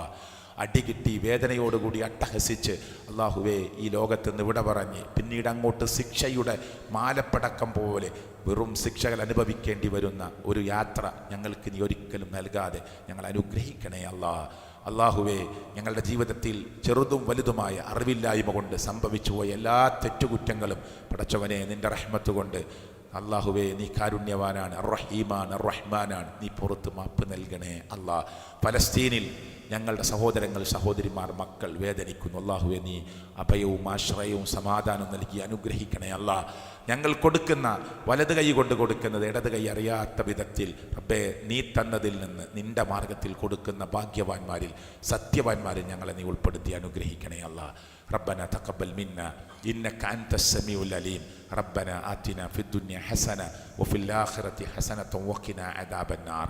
അടികിട്ടി വേദനയോടുകൂടി അട്ടഹസിച്ച് അള്ളാഹുവേ ഈ ലോകത്ത് നിന്ന് വിട പറഞ്ഞ് പിന്നീട് അങ്ങോട്ട് ശിക്ഷയുടെ മാലപ്പടക്കം പോലെ വെറും ശിക്ഷകൾ അനുഭവിക്കേണ്ടി വരുന്ന ഒരു യാത്ര ഞങ്ങൾക്ക് നീ ഒരിക്കലും നൽകാതെ ഞങ്ങൾ അനുഗ്രഹിക്കണേ അല്ലാ. അള്ളാഹുവേ, ഞങ്ങളുടെ ജീവിതത്തിൽ ചെറുതും വലുതുമായ അറിവില്ലായ്മ കൊണ്ട് സംഭവിച്ചു പോയ എല്ലാ തെറ്റുകുറ്റങ്ങളും പടച്ചവനെ നിൻ്റെ റഹ്മത്ത് കൊണ്ട് അള്ളാഹുവേ നീ കാരുണ്യവാനാണ്, അർറഹീമാണ്, അർറഹ്മാനാണ്, നീ പുറത്ത് മാപ്പ് നൽകണേ അല്ലാ. ഫലസ്തീനിൽ ഞങ്ങളുടെ സഹോദരങ്ങൾ, സഹോദരിമാർ, മക്കൾ വേദനിക്കുന്നു. അള്ളാഹുവെ നീ അഭയവും ആശ്രയവും സമാധാനവും നൽകി അനുഗ്രഹിക്കണേ അല്ലാ. ഞങ്ങൾ കൊടുക്കുന്ന വലത് കൈ കൊണ്ട് കൊടുക്കുന്നത് ഇടത് കൈ അറിയാത്ത വിധത്തിൽ റബ്ബേ നീ തന്നതിൽ നിന്ന് നിന്റെ മാർഗത്തിൽ കൊടുക്കുന്ന ഭാഗ്യവാന്മാരിൽ, സത്യവാന്മാരിൽ ഞങ്ങളെ നീ ഉൾപ്പെടുത്തി അനുഗ്രഹിക്കണേ അല്ലാ. ربنا تقبل منا إنك أنت السميع العليم. ربنا آتنا في الدنيا حسنة وفي الآخرة حسنة وقنا عذاب النار.